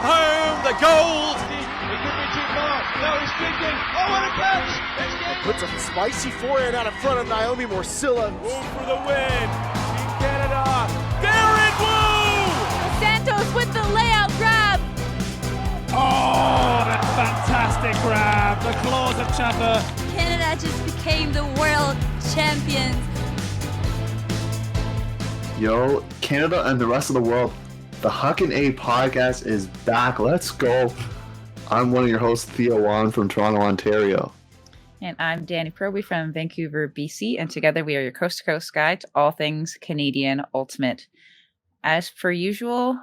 Home the gold. He could be too far. No, he's kicking. Oh, what a catch! Puts a spicy forehand out in front of Naomi Morcilla. Wu for the win. Team Canada. Garrett Wu! Santos with the layout grab. Oh, that fantastic grab. The claws of Chaffer. Canada just became the world champions. Yo, Canada and the rest of the world, the Huckin A podcast is back. Let's go. I'm one of your hosts, Theo Wan from Toronto, Ontario. And I'm Danie Proby from Vancouver, BC, and together we are your coast-to-coast guide to all things Canadian Ultimate. As per usual,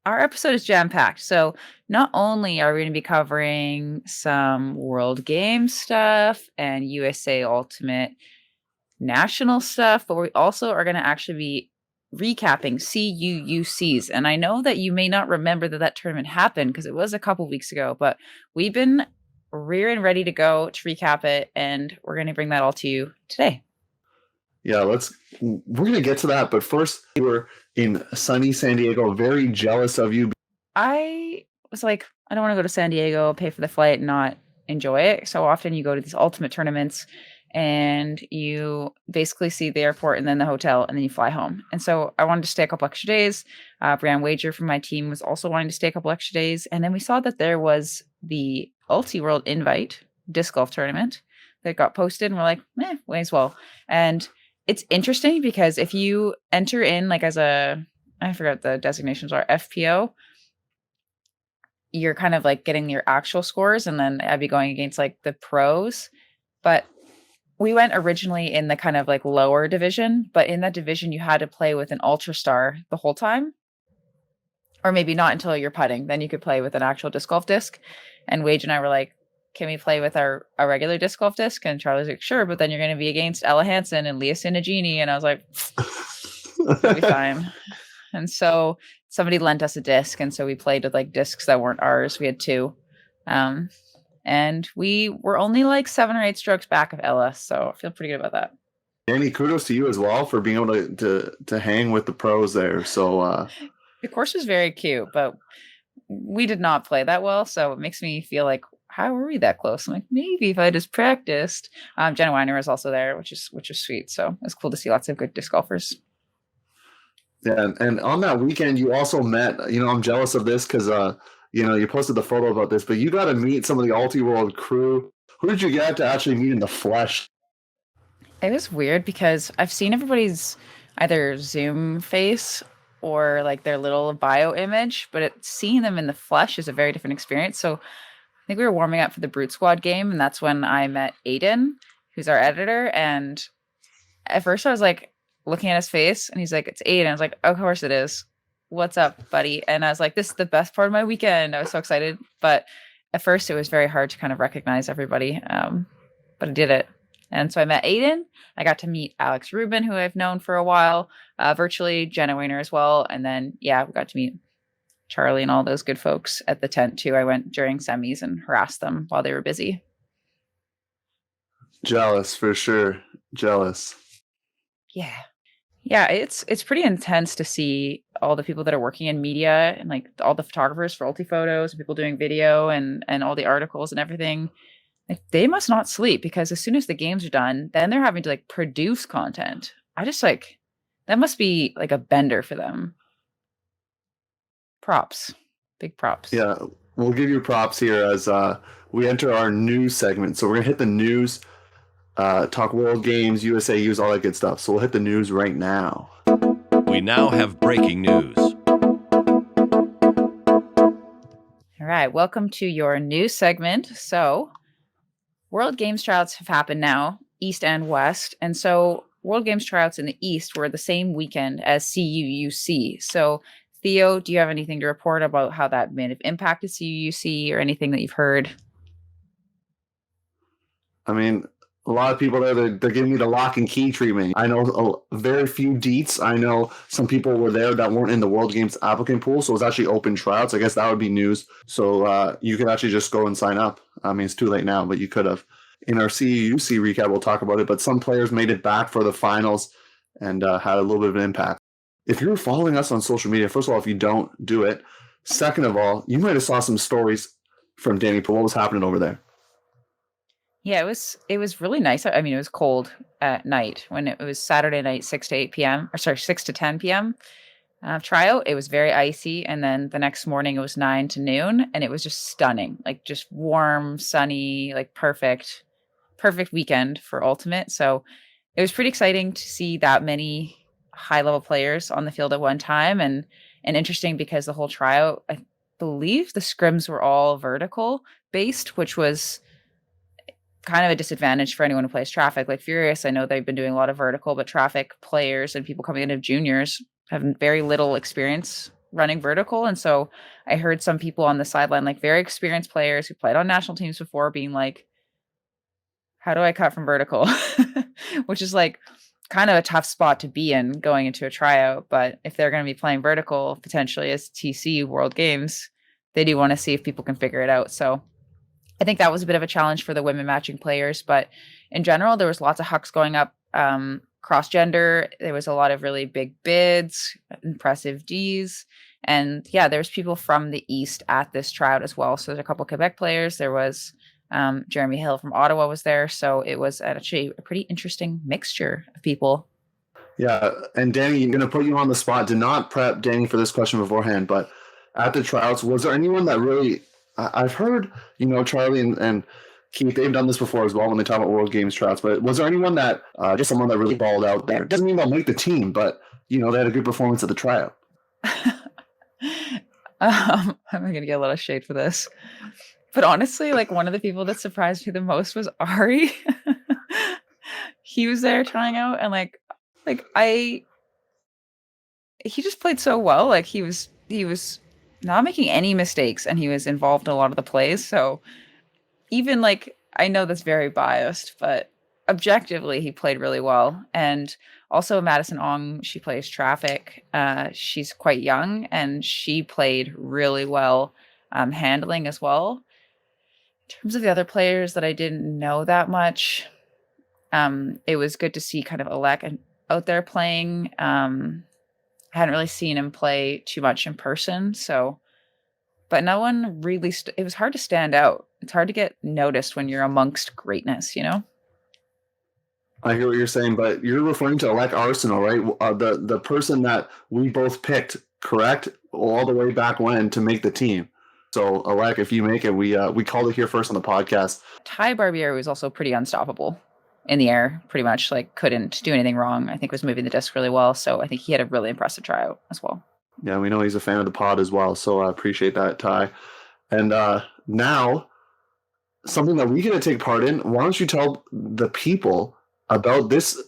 our episode is jam-packed, so not only are we going to be covering some World Games stuff and USA Ultimate national stuff, but we also are going to actually be recapping CUUCs. And I know that you may not remember that tournament happened because it was a couple weeks ago, but we've been rearing ready to go to recap it, and we're going to bring that all to you today. Yeah, we're going to get to that, but first, we were in sunny San Diego, very jealous of you. I was like, I don't want to go to San Diego, pay for the flight, and not enjoy it. So often you go to these ultimate tournaments and you basically see the airport and then the hotel and then you fly home. And so I wanted to stay a couple extra days. Brianne Wager from my team was also wanting to stay a couple extra days. And then we saw that there was the Ulti World Invite disc golf tournament that got posted, and we're like, may as well. And it's interesting because if you enter in like as I forgot the designations are, FPO, you're kind of like getting your actual scores, and then I'd be going against like the pros. But we went originally in the kind of like lower division, but in that division you had to play with an Ultra Star the whole time. Or maybe not until you're putting. Then you could play with an actual disc golf disc. And Wage and I were like, can we play with our regular disc golf disc? And Charlie's like, sure, but then you're going to be against Ella Hansen and Leah Sinagini. And I was like, that'll be fine. And so somebody lent us a disc. And so we played with like discs that weren't ours. We had two. And we were only like 7 or 8 strokes back of Ella. So I feel pretty good about that. Danny, kudos to you as well for being able to hang with the pros there. So the course was very cute, but we did not play that well. So it makes me feel like, how were we that close? I'm like, maybe if I just practiced. Jenna Weiner was also there, which is sweet. So it's cool to see lots of good disc golfers. Yeah, and on that weekend, you also met, I'm jealous of this because, you posted the photo about this, but you got to meet some of the Ulti World crew. Who did you get to actually meet in the flesh? It was weird because I've seen everybody's either Zoom face or like their little bio image, but seeing them in the flesh is a very different experience. So I think we were warming up for the Brute Squad game, and that's when I met Aiden, who's our editor. And at first I was like looking at his face, and he's like, it's Aiden. I was like, of course it is. What's up, buddy? And I was like, this is the best part of my weekend. I was so excited. But at first it was very hard to kind of recognize everybody. But I did it. And so I met Aiden. I got to meet Alex Rubin, who I've known for a while, virtually, Jenna Weiner as well. And then, we got to meet Charlie and all those good folks at the tent too. I went during semis and harassed them while they were busy. Jealous, for sure. Jealous. Yeah, it's pretty intense to see all the people that are working in media and like all the photographers for Ulti Photos and people doing video and all the articles and everything. Like, they must not sleep because as soon as the games are done, then they're having to like produce content. I just like, that must be like a bender for them. Props. Big props. Yeah, we'll give you props here as we enter our news segment. So we're going to hit the news. Talk World Games, USA Use, all that good stuff. So we'll hit the news right now. We now have breaking news. All right, welcome to your news segment. So World Games tryouts have happened now, East and West. And so World Games tryouts in the East were the same weekend as CUUC. So Theo, do you have anything to report about how that may have impacted CUUC or anything that you've heard? I mean, a lot of people there, they're giving me the lock and key treatment. I know very few deets. I know some people were there that weren't in the World Games applicant pool, so it's actually open tryouts. I guess that would be news. So you could actually just go and sign up. I mean, it's too late now, but you could have. In our CUUC recap, we'll talk about it, but some players made it back for the finals and had a little bit of an impact. if you're following us on social media, first of all, if you don't, do it. Second of all, you might have saw some stories from Danie for what was happening over there. Yeah, it was really nice. I mean, it was cold at night when it was Saturday night, 6 to 8 p.m. or sorry, 6 to 10 p.m. Tryout. It was very icy, and then the next morning it was 9 to noon, and it was just stunning, like just warm, sunny, like perfect weekend for Ultimate. So it was pretty exciting to see that many high level players on the field at one time, and interesting because the whole tryout, I believe the scrims were all vertical based, which was kind of a disadvantage for anyone who plays traffic. Like Furious, I know they've been doing a lot of vertical, but traffic players and people coming in of juniors have very little experience running vertical. And so I heard some people on the sideline, like very experienced players who played on national teams before, being like, how do I cut from vertical? Which is like kind of a tough spot to be in going into a tryout. But if they're going to be playing vertical potentially as TC World Games, they do want to see if people can figure it out. So I think that was a bit of a challenge for the women matching players, but in general, there was lots of hucks going up, cross-gender. There was a lot of really big bids, impressive Ds. And yeah, there's people from the East at this tryout as well. So there's a couple Quebec players. There was Jeremy Hill from Ottawa was there. So it was actually a pretty interesting mixture of people. Yeah, and Danie, I'm going to put you on the spot. Did not prep Danie for this question beforehand, but at the tryouts, was there anyone that really... I've heard, Charlie and Keith, they've done this before as well when they talk about World Games tryouts, but was there anyone that, just someone that really balled out there? Doesn't mean they'll make the team, but, they had a good performance at the tryout. I'm going to get a lot of shade for this. But honestly, like one of the people that surprised me the most was Ari. He was there trying out and he just played so well. Like he was not making any mistakes, and he was involved in a lot of the plays. So even I know that's very biased, but objectively he played really well. And also Madison Ong, she plays traffic. She's quite young and she played really well, handling as well. In terms of the other players that I didn't know that much, it was good to see kind of Alec out there playing. I hadn't really seen him play too much in person, but no one really, it was hard to stand out. It's hard to get noticed when you're amongst greatness, I hear what you're saying, but you're referring to Alec Arsenal, right? The person that we both picked, correct? All the way back when to make the team. So Alec, if you make it, we called it here first on the podcast. Ty Barbieri was also pretty unstoppable in the air, pretty much couldn't do anything wrong. I think was moving the disc really well. So I think he had a really impressive tryout as well. Yeah, we know he's a fan of the pod as well. So I appreciate that, Ty. And now something that we get to take part in. Why don't you tell the people about this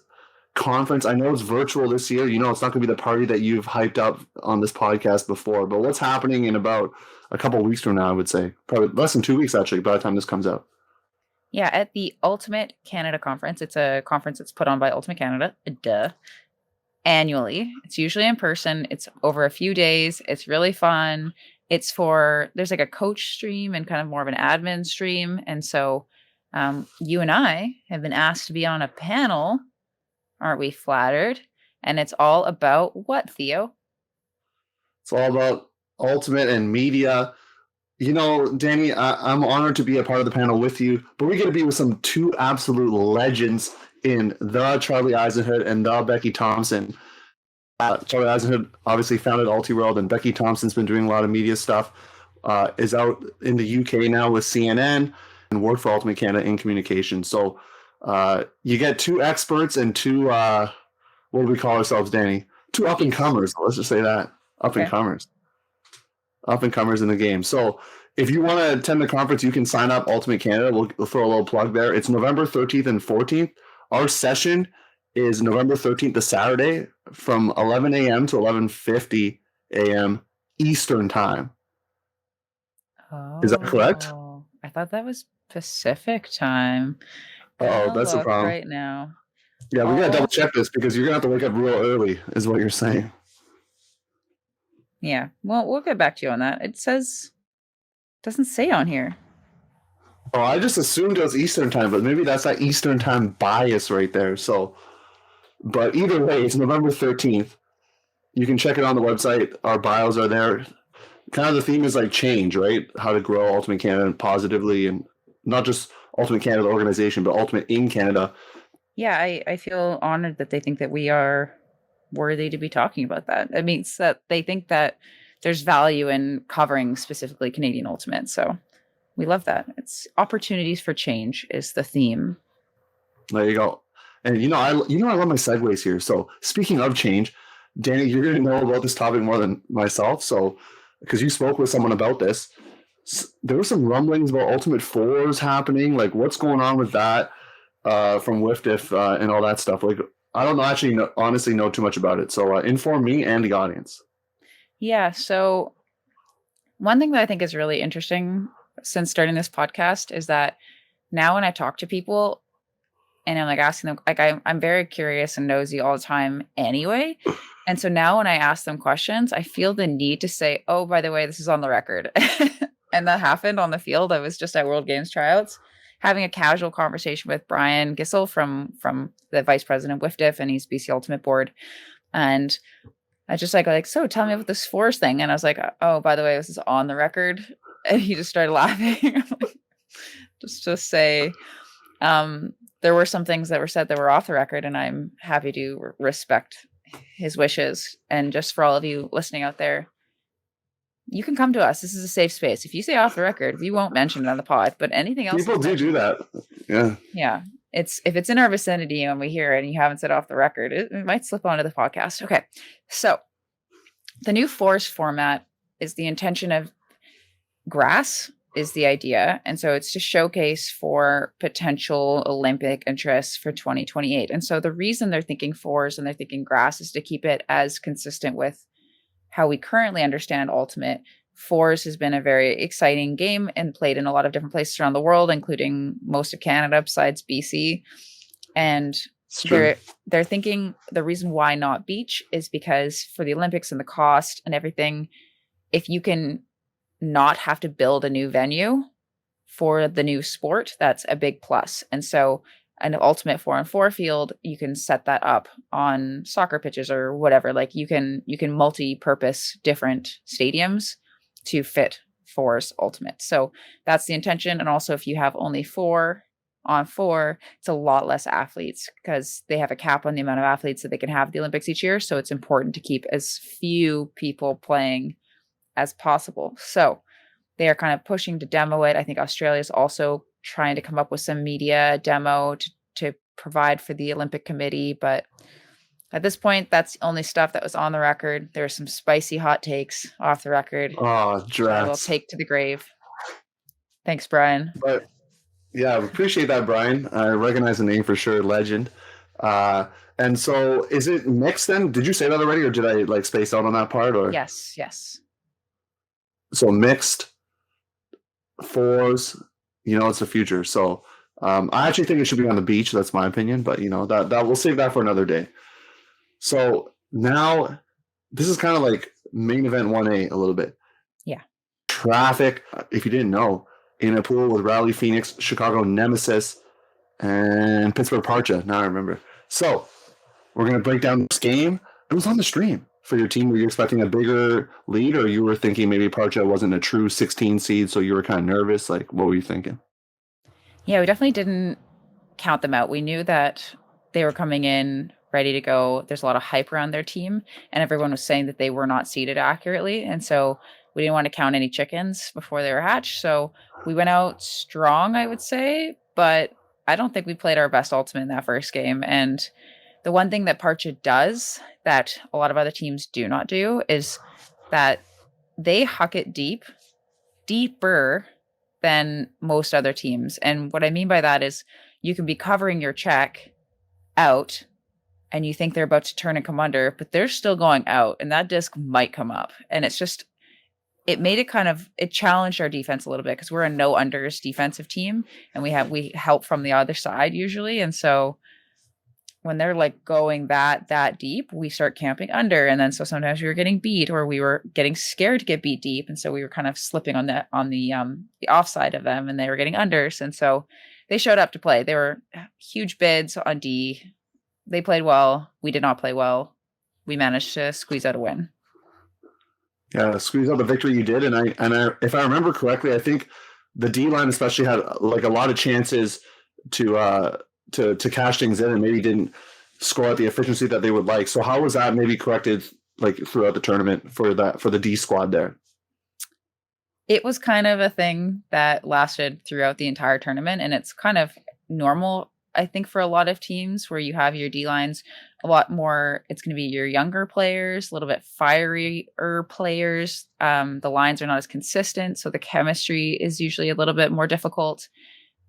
conference? I know it's virtual this year. It's not going to be the party that you've hyped up on this podcast before, but what's happening in about a couple of weeks from now, I would say. Probably less than 2 weeks, actually, by the time this comes out. Yeah, at the Ultimate Canada Conference. It's a conference that's put on by Ultimate Canada, annually. It's usually in person. It's over a few days. It's really fun. There's a coach stream and kind of more of an admin stream. And so you and I have been asked to be on a panel. Aren't we flattered? And it's all about what, Theo? It's all about Ultimate and media. Danie, I'm honored to be a part of the panel with you, but we get to be with two absolute legends in the Charlie Eisenhood and the Becky Thompson. Charlie Eisenhood obviously founded Ultiworld, and Becky Thompson's been doing a lot of media stuff, is out in the UK now with CNN and worked for Ultimate Canada in communication. So you get two experts and two, what do we call ourselves, Danie? Two up-and-comers. Let's just say that. Up-and-comers. Up-and-comers in the game. So if you want to attend the conference, you can sign up Ultimate Canada. We'll throw a little plug there. It's November 13th and 14th. Our session is November 13th to Saturday from 11 a.m. to 11:50 a.m. Eastern time. Oh, is that correct? I thought that was Pacific time. Oh, that's a problem. Right now. Yeah, we got to double check this because you're going to have to wake up real early is what you're saying. Yeah, well, we'll get back to you on that. Doesn't say on here. Oh, I just assumed it was Eastern time, but maybe that's that Eastern time bias right there. So, but either way, it's November 13th. You can check it on the website. Our bios are there. Kind of the theme is like change, right? How to grow Ultimate Canada positively, and not just Ultimate Canada organization, but Ultimate in Canada. Yeah, I feel honored that they think that we are worthy to be talking about that. It means that they think that there's value in covering specifically Canadian Ultimate. So we love that. It's opportunities for change is the theme. There you go. And I love my segues here. So speaking of change, Danny, you're going to know about this topic more than myself. So because you spoke with someone about this, there were some rumblings about Ultimate Fours happening. Like, what's going on with that from WFDF and all that stuff? Like, I don't honestly know too much about it. So inform me and the audience. Yeah. So one thing that I think is really interesting since starting this podcast is that now when I talk to people and I'm like asking them, like I'm very curious and nosy all the time anyway. And so now when I ask them questions, I feel the need to say, oh, by the way, this is on the record. And that happened on the field. I was just at World Games tryouts having a casual conversation with Brian Gissel from the vice president of WFDF, and he's BC Ultimate Board. And I just like, so tell me about this Force thing. And I was like, oh, by the way, this is on the record. And he just started laughing. Just to say, there were some things that were said that were off the record, and I'm happy to respect his wishes. And just for all of you listening out there, you can come to us. This is a safe space. If you say off the record, we won't mention it on the pod, but anything else. People do that. Yeah. Yeah. If it's in our vicinity and we hear it and you haven't said off the record, it might slip onto the podcast. Okay. So the new Force format is the intention of grass is the idea. And so it's to showcase for potential Olympic interests for 2028. And so the reason they're thinking fours and they're thinking grass is to keep it as consistent with how we currently understand Ultimate. Fours has been a very exciting game and played in a lot of different places around the world, including most of Canada besides BC. And they're thinking the reason why not beach is because for the Olympics and the cost and everything, if you can not have to build a new venue for the new sport, that's a big plus. And so an Ultimate 4-on-4 field, you can set that up on soccer pitches or whatever. Like you can multi-purpose different stadiums to fit Fours Ultimate. So that's the intention. And also if you have only 4-on-4, it's a lot less athletes because they have a cap on the amount of athletes that they can have at the Olympics each year. So it's important to keep as few people playing as possible. So they are kind of pushing to demo it. I think Australia is also trying to come up with some media demo to provide for the Olympic Committee. But at this point, that's the only stuff that was on the record. There are some spicy hot takes off the record. Oh, I will take to the grave. Thanks, Brian. But yeah, appreciate that, Brian. I recognize the name for sure. Legend. And so is it mixed then? Did you say that already, or did I space out on that part? Or Yes. So mixed fours, it's the future. So I actually think it should be on the beach. That's my opinion, but that we'll save that for another day. So now this is kind of like main event 1A a little bit. Yeah. Traffic, if you didn't know, in a pool with Raleigh Phoenix, Chicago Nemesis, and Pittsburgh Parcha. Now I remember. So we're going to break down this game. It was on the stream for your team. Were you expecting a bigger lead, or you were thinking maybe Parcha wasn't a true 16 seed, so you were kind of nervous? Like, what were you thinking? Yeah, we definitely didn't count them out. We knew that they were coming in ready to go. There's a lot of hype around their team, and everyone was saying that they were not seeded accurately. And so we didn't want to count any chickens before they were hatched. So we went out strong, I would say, but I don't think we played our best Ultimate in that first game. And the one thing that Parcha does that a lot of other teams do not do is that they huck it deeper than most other teams. And what I mean by that is you can be covering your check out and you think they're about to turn and come under, but they're still going out and that disc might come up. And it made it challenged our defense a little bit because we're a no unders defensive team and we help from the other side usually. And so when they're going that deep, we start camping under. And then so sometimes we were getting beat or we were getting scared to get beat deep. And so we were kind of slipping on the offside of them and they were getting unders. And so they showed up to play. They were huge bids on D. They played well. We did not play well. we managed to squeeze out a win. Yeah, squeeze out the victory you did, and I, if I remember correctly, I think the D line especially had like a lot of chances to cash things in, and maybe didn't score at the efficiency that they would like. So how was that maybe corrected like throughout the tournament for the D squad there? It was kind of a thing that lasted throughout the entire tournament, and it's kind of normal, I think, for a lot of teams where you have your D lines a lot more. It's going to be your younger players, a little bit fierier players. The lines are not as consistent, so the chemistry is usually a little bit more difficult.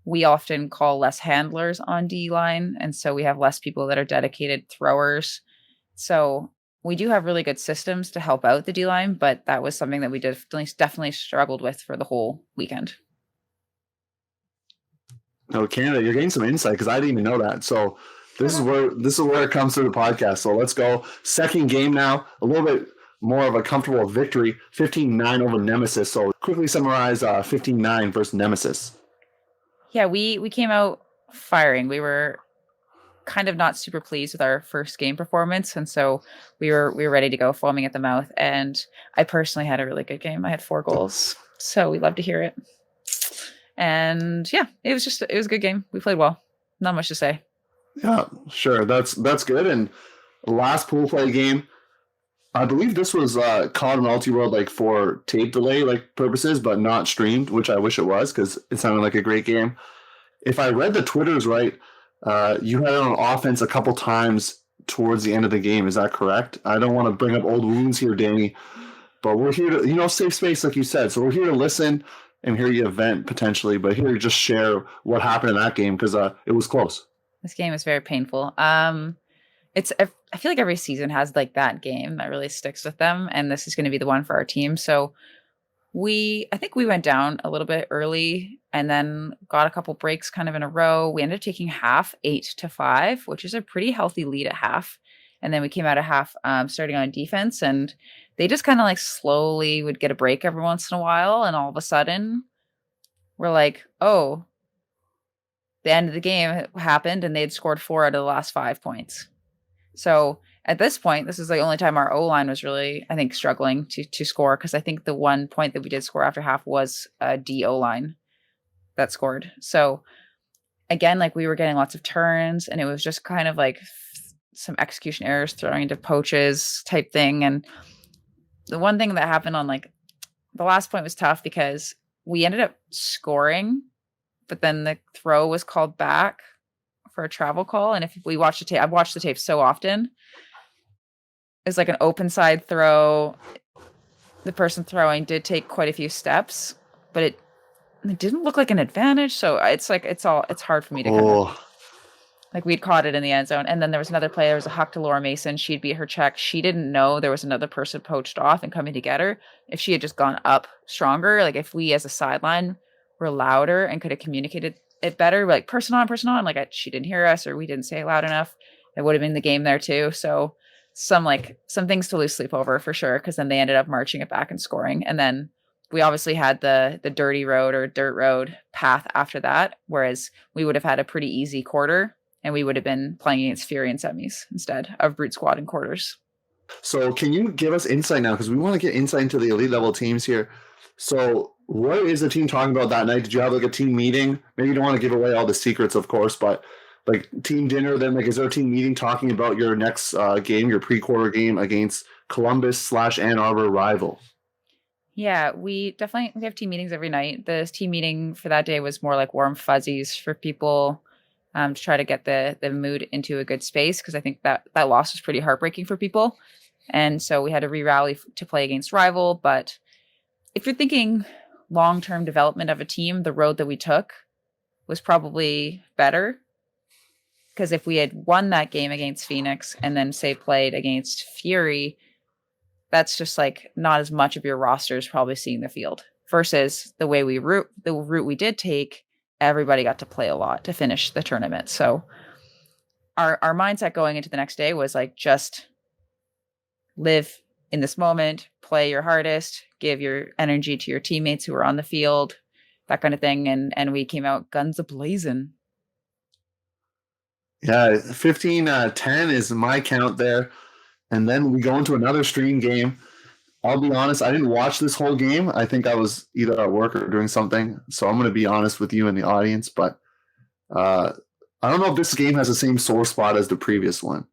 We often call less handlers on D line, and so we have less people that are dedicated throwers. So we do have really good systems to help out the D line, but that was something that we definitely struggled with for the whole weekend. No, Canada, you're getting some insight because I didn't even know that. So this is where it comes through the podcast. So let's go. Second game now, a little bit more of a comfortable victory, 15-9 over Nemesis. So quickly summarize 15-9 versus Nemesis. Yeah, we came out firing. We were kind of not super pleased with our first game performance, and so we were ready to go, foaming at the mouth. And I personally had a really good game. I had 4 goals, so we love to hear it. And yeah, it was a good game. We played well. Not much to say. Yeah, sure. That's good. And last pool play game, I believe this was caught on Multi-World like for tape delay like purposes, but not streamed, which I wish it was because it sounded like a great game. If I read the Twitters right, you had it on offense a couple times towards the end of the game. Is that correct? I don't want to bring up old wounds here, Danie, but we're here to, safe space, like you said. So we're here to listen and hear you vent potentially, but here to just share what happened in that game because it was close. This game was very painful. I feel like every season has like that game that really sticks with them, and this is going to be the one for our team. So I think we went down a little bit early and then got a couple breaks kind of in a row. We ended up taking half 8-5, which is a pretty healthy lead at half. And then we came out of half starting on defense, and they just kind of like slowly would get a break every once in a while. And all of a sudden we're like, oh, the end of the game happened and they'd scored 4 out of the last 5 points. So at this point, this is the only time our O-line was really, I think, struggling to score, because I think the 1 point that we did score after half was a D O-line that scored. So again, like we were getting lots of turns, and it was just kind of like some execution errors, throwing into poaches type thing. And the one thing that happened on like the last point was tough because we ended up scoring, but then the throw was called back for a travel call. And if we watch the tape, I've watched the tape so often. It's like an open side throw. The person throwing did take quite a few steps, but it didn't look like an advantage. So it's like it's hard for me to kind of, like we'd caught it in the end zone. And then there was another player, there was a Huck to Laura Mason. She'd beat her check. She didn't know there was another person poached off and coming to get her. If she had just gone up stronger, like if we as a sideline were louder and could have communicated it better, like person on, like she didn't hear us or we didn't say it loud enough, it would have been the game there too. So some things to lose sleep over for sure, because then they ended up marching it back and scoring. And then we obviously had the dirty road or dirt road path after that, whereas we would have had a pretty easy quarter and we would have been playing against Fury in semis instead of Brute Squad in quarters. So can you give us insight now, because we want to get insight into the elite level teams here. So what is the team talking about that night? Did you have like a team meeting? Maybe you don't want to give away all the secrets, of course, but like team dinner, then like is there a team meeting talking about your next game, your pre-quarter game against Columbus/Ann Arbor rival? Yeah, we have team meetings every night. The team meeting for that day was more like warm fuzzies for people to try to get the mood into a good space, because I think that loss was pretty heartbreaking for people. And so we had to re-rally to play against rival. But if you're thinking long-term development of a team, the road that we took was probably better, because if we had won that game against Phoenix and then say played against Fury, that's just like not as much of your roster is probably seeing the field, versus the way the route we did take, everybody got to play a lot to finish the tournament. So our mindset going into the next day was like, just live in this moment, play your hardest, give your energy to your teammates who are on the field, that kind of thing. And we came out guns a-blazing. Yeah, 15-10 is my count there. And then we go into another stream game. I'll be honest, I didn't watch this whole game. I think I was either at work or doing something. So I'm going to be honest with you and the audience. But I don't know if this game has the same sore spot as the previous one.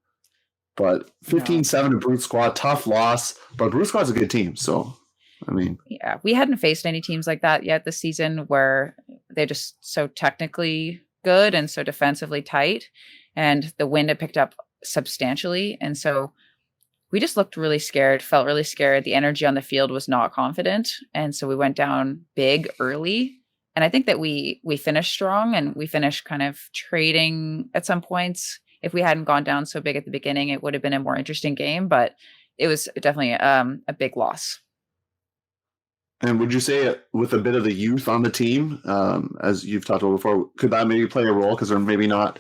But 15-7 to Brute Squad, tough loss. But Brute Squad's a good team. So, I mean. Yeah, we hadn't faced any teams like that yet this season where they're just so technically good and so defensively tight. And the wind had picked up substantially. And so we just looked really scared, felt really scared. The energy on the field was not confident. And so we went down big early. And I think that we finished strong and we finished kind of trading at some points. If we hadn't gone down so big at the beginning, it would have been a more interesting game, but it was definitely a big loss. And would you say with a bit of the youth on the team, as you've talked about before, could that maybe play a role? Because they're maybe not,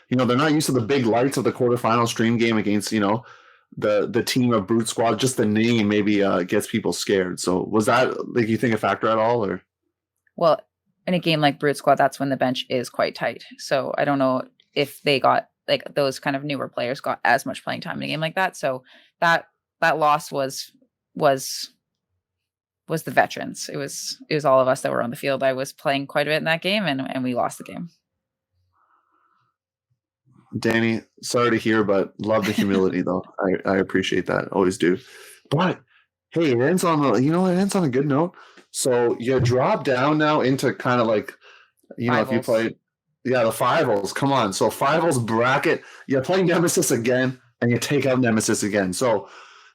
they're not used to the big lights of the quarterfinal stream game against, the team of Brute Squad. Just the name maybe gets people scared. So was that, you think, a factor at all? Or well, in a game like Brute Squad, that's when the bench is quite tight. So I don't know if they got those kind of newer players got as much playing time in a game like that. So that loss was the veterans. It was all of us that were on the field. I was playing quite a bit in that game, and we lost the game. Danie, sorry to hear, but love the humility though. I appreciate that. Always do. But hey, it ends on a good note. So you drop down now into kind of if you play, the finals. Come on. So finals bracket, you play Nemesis again and you take out Nemesis again. So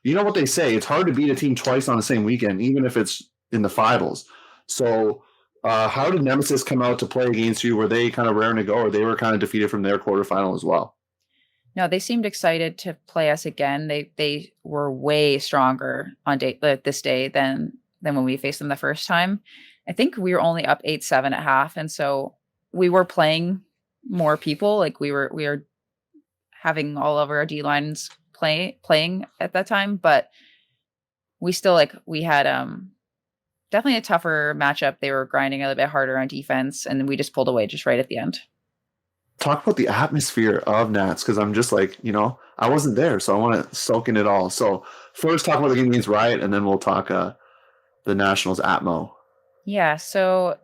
you know what they say, it's hard to beat a team twice on the same weekend, even if it's in the finals. So how did Nemesis come out to play against you? Were they kind of raring to go, or they were kind of defeated from their quarterfinal as well? No, they seemed excited to play us again. They were way stronger on this day than when we faced them the first time. I think we were only up 8-7 at half, and so we were playing more people. We were having all of our D lines playing at that time, but we still we had definitely a tougher matchup. They were grinding a little bit harder on defense, and then we just pulled away just right at the end. Talk about the atmosphere of Nats, because I'm just I wasn't there, so I want to soak in it all. So first talk about the game against Riot, and then we'll talk the Nationals Atmo. Yeah, so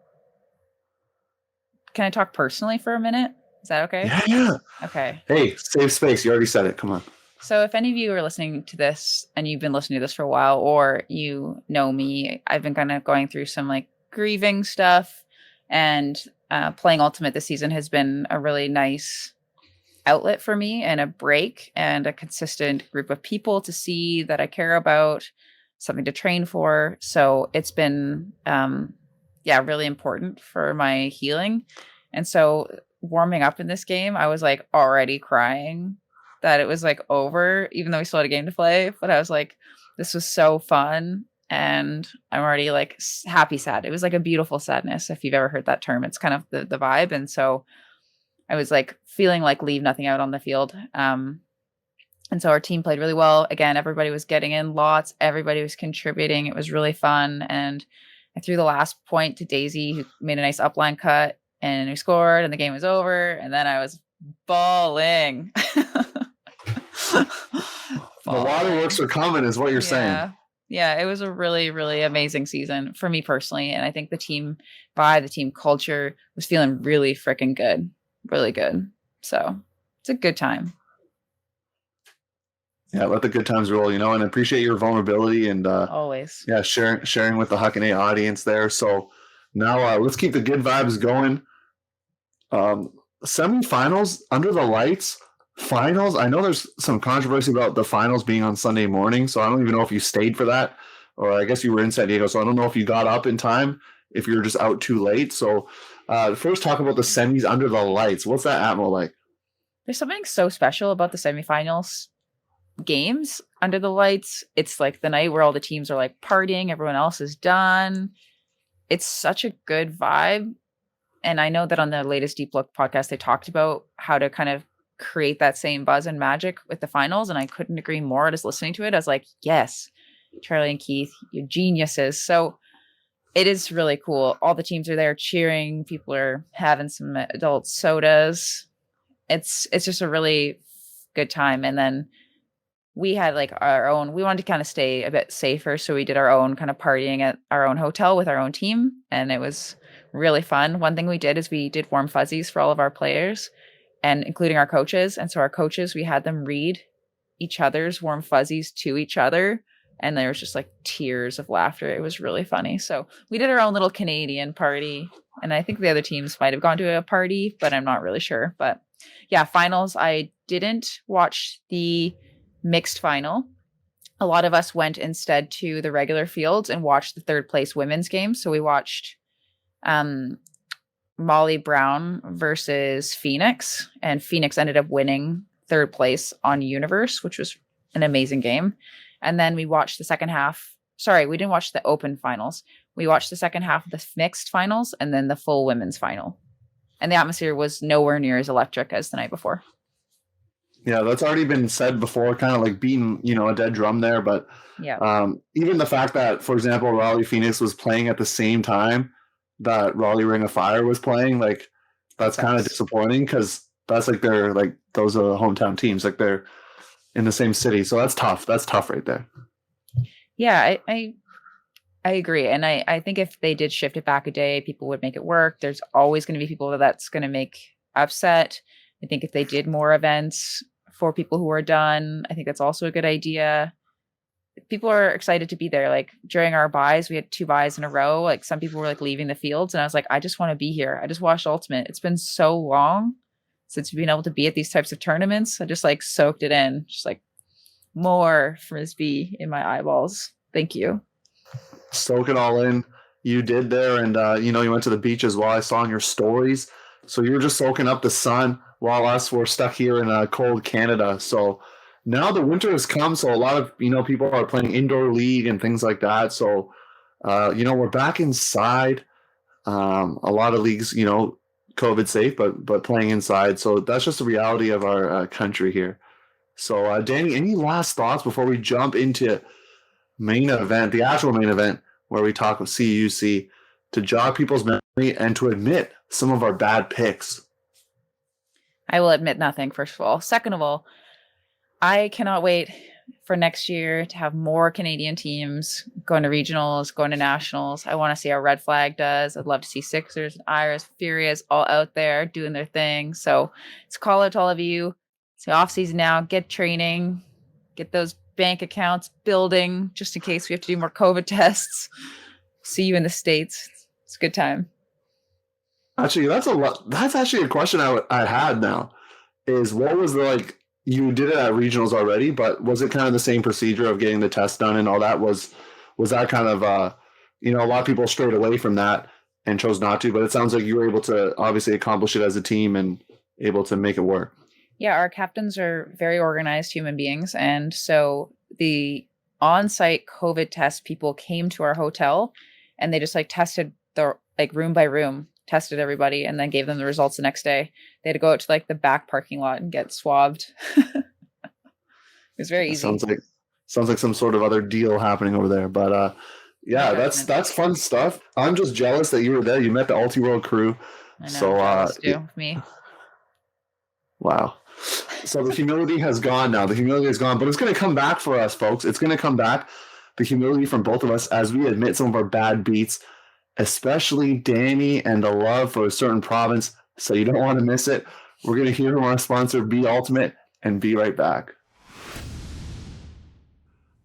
can I talk personally for a minute? Is that okay? Yeah. Okay. Hey, save space. You already said it. Come on. So if any of you are listening to this and you've been listening to this for a while, or you know me, I've been kind of going through some grieving stuff, and playing Ultimate this season has been a really nice outlet for me and a break and a consistent group of people to see that I care about, something to train for. So it's been, really important for my healing. And so warming up in this game, I was already crying that it was over, even though we still had a game to play. But I was this was so fun, and I'm already happy sad. It was a beautiful sadness, if you've ever heard that term. It's kind of the vibe. And so I was feeling leave nothing out on the field. And so our team played really well. Again, everybody was getting in lots. Everybody was contributing. It was really fun. And I threw the last point to Daisy, who made a nice upline cut, and we scored, and the game was over. And then I was bawling. The waterworks are coming, is what you're saying. Yeah, it was a really, really amazing season for me personally. And I think the team vibe, the team culture was feeling really freaking good. Really good. So it's a good time. Yeah, let the good times roll, and appreciate your vulnerability and always. Yeah, sharing with the Huckin audience there. So now let's keep the good vibes going. Semifinals, under the lights. Finals, I know there's some controversy about the finals being on Sunday morning, so I don't even know if you stayed for that, or I guess you were in San Diego, so I don't know if you got up in time, if you're just out too late. So first talk about the semis under the lights. What's that atmo like? There's something so special about the semifinals games under the lights. It's the night where all the teams are partying, everyone else is done. It's such a good vibe. And I know that on the latest Deep Look podcast, they talked about how to kind of create that same buzz and magic with the finals, and I couldn't agree more. Just listening to it, I was yes, Charlie and Keith, you geniuses. So it is really cool. All the teams are there cheering, people are having some adult sodas. It's just a really good time. And then we had like our own, we wanted to kind of stay a bit safer. So we did our own kind of partying at our own hotel with our own team. And it was really fun. One thing we did is we did warm fuzzies for all of our players and including our coaches. And so our coaches, we had them read each other's warm fuzzies to each other. And there was just like tears of laughter. It was really funny. So we did our own little Canadian party. And I think the other teams might have gone to a party, but I'm not really sure. But yeah, finals. I didn't watch the mixed final. A lot of us went instead to the regular fields and watched the third place women's game. So we watched Molly Brown versus Phoenix, and Phoenix ended up winning third place on Universe, which was an amazing game. And then we watched the second half. Sorry, we didn't watch the open finals. We watched the second half of the mixed finals and then the full women's final. And the atmosphere was nowhere near as electric as the night before. Yeah, that's already been said before, kind of like beating, a dead drum there. But yeah, even the fact that, for example, Raleigh Phoenix was playing at the same time that Raleigh Ring of Fire was playing, like that's kind of disappointing because that's like they're like those are the hometown teams, like they're in the same city. So that's tough. That's tough right there. Yeah, I agree. And I think if they did shift it back a day, people would make it work. There's always going to be people that's going to make upset. I think if they did more events for people who are done, I think that's also a good idea. People are excited to be there. Like during our buys, we had 2 buys in a row. Like some people were like leaving the fields and I was like, I just want to be here. I just watched Ultimate. It's been so long since we've been able to be at these types of tournaments. I just like soaked it in, just like more Frisbee in my eyeballs. Thank you. Soak it all in. You did there. And, you went to the beach as well. I saw in your stories. So you were just soaking up the sun while us were stuck here in cold Canada. So now the winter has come. So a lot of, people are playing indoor league and things like that. So, we're back inside. A lot of leagues, COVID safe, but playing inside. So that's just the reality of our country here. So, Danie, any last thoughts before we jump into the actual main event, where we talk with CUUC to jog people's memory and to admit some of our bad picks? I will admit nothing, first of all. Second of all, I cannot wait for next year to have more Canadian teams going to regionals, going to nationals. I want to see how Red Flag does. I'd love to see Sixers, Iris, Furious all out there doing their thing. So it's a call out to all of you. It's the off season now. Get training, get those bank accounts building just in case we have to do more COVID tests. See you in the States. It's a good time. Actually, that's actually a question I had now. Is what was you did it at regionals already, but was it kind of the same procedure of getting the test done and all that? Was that kind of a lot of people strayed away from that and chose not to, but it sounds like you were able to obviously accomplish it as a team and able to make it work. Yeah, our captains are very organized human beings. And so the on-site COVID test people came to our hotel and they just tested the room by room, tested everybody, and then gave them the results the next day. They had to go out to the back parking lot and get swabbed. It was very easy. Sounds like some sort of other deal happening over there. But yeah, that's fun stuff. I'm just jealous that you were there. You met the Ulti-World crew. I know, so me. Wow. So the humility has gone now. The humility is gone, but it's going to come back for us, folks. It's going to come back. The humility from both of us as we admit some of our bad beats, especially Danie and the love for a certain province. So you don't want to miss it. We're going to hear from our sponsor, Be Ultimate, and be right back.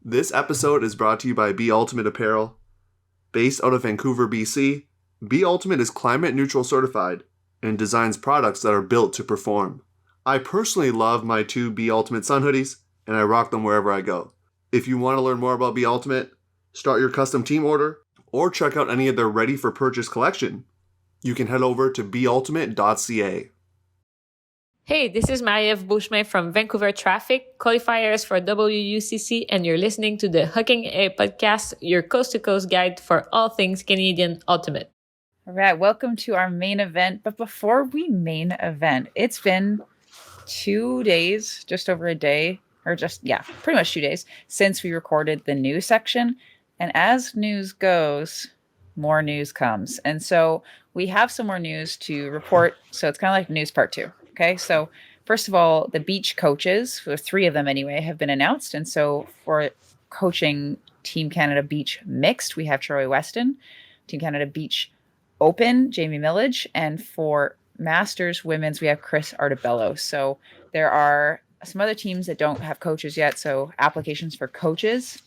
This episode is brought to you by Be Ultimate Apparel. Based out of Vancouver, BC, Be Ultimate is climate neutral certified and designs products that are built to perform. I personally love my 2 Be Ultimate Sun hoodies, and I rock them wherever I go. If you want to learn more about Be Ultimate, start your custom team order, or check out any of their ready-for-purchase collection, you can head over to beultimate.ca. Hey, this is Marie-Ève Beauchemin from Vancouver Traffic, qualifiers for WUCC, and you're listening to the Huckin podcast, your coast-to-coast guide for all things Canadian Ultimate. All right, welcome to our main event. But before we main event, it's been 2 days, just over a day, or pretty much 2 days since we recorded the news section. And as news goes, more news comes. And so we have some more news to report. So it's kind of like news part 2. Okay. So first of all, the beach coaches, or 3 of them anyway, have been announced. And so for coaching Team Canada Beach Mixed, we have Troy Weston. Team Canada Beach Open, Jamie Millage. And for Masters Women's, we have Chris Artabello. So there are some other teams that don't have coaches yet. So applications for coaches,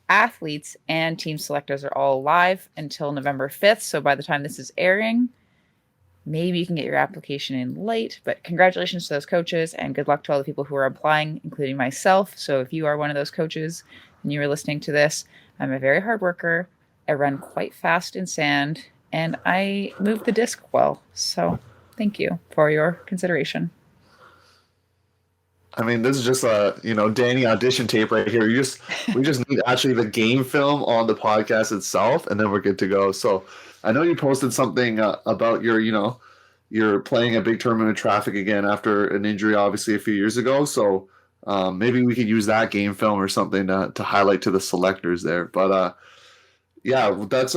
athletes, and team selectors are all live until November 5th. So by the time this is airing, maybe you can get your application in late, but congratulations to those coaches and good luck to all the people who are applying, including myself. So if you are one of those coaches and you are listening to this, I'm a very hard worker. I run quite fast in sand and I move the disc well. So thank you for your consideration. I mean, this is just a, Danie audition tape right here. We just need actually the game film on the podcast itself, and then we're good to go. So I know you posted something about you're playing a big tournament of traffic again after an injury, obviously, a few years ago. So maybe we could use that game film or something to highlight to the selectors there. But yeah, that's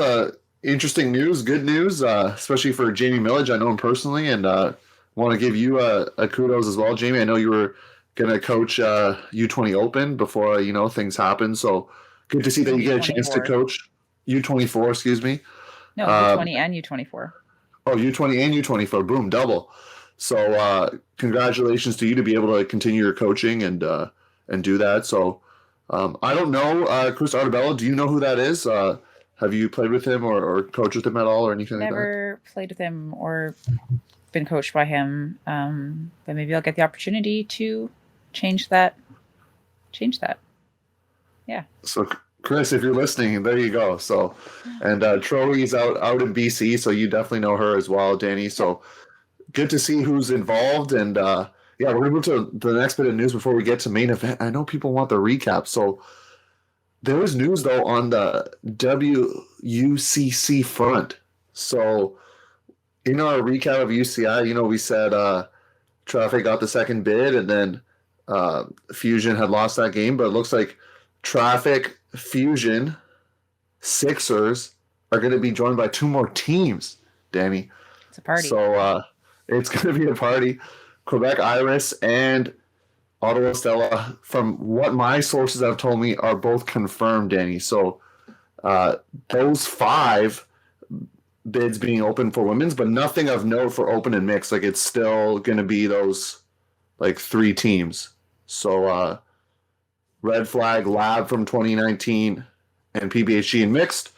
interesting news, good news, especially for Jamie Millage. I know him personally, and want to give you a kudos as well, Jamie. I know you were going to coach U20 Open before, things happen. So good to see that you get a chance to coach U24, excuse me. No, U20 and U24. Oh, U20 and U24, boom, double. So congratulations to you to be able to continue your coaching and do that. So I don't know, Chris Artabello, do you know who that is? Have you played with him or coached with him at all or anything like that? Never played with him or been coached by him, but maybe I'll get the opportunity to change that. Yeah. So Chris, if you're listening, there you go. So, and Troy's out in BC, so you definitely know her as well, Danie. So good to see who's involved. And yeah, we're going to move to the next bit of news before we get to main event. I know people want the recap. So there was news, though, on the WUCC front. So in our recap of UCI, we said Traffic got the second bid, and then Fusion had lost that game. But it looks like Traffic, Fusion, Sixers are going to be joined by 2 more teams, Danie. It's a party. So it's going to be a party. Quebec Iris and Ottawa Stella, from what my sources have told me, are both confirmed, Danie. So those 5 bids being open for women's, but nothing of note for open and mixed. Like, it's still going to be those 3 teams. So Red Flag, Lab from 2019, and PBHG in mixed,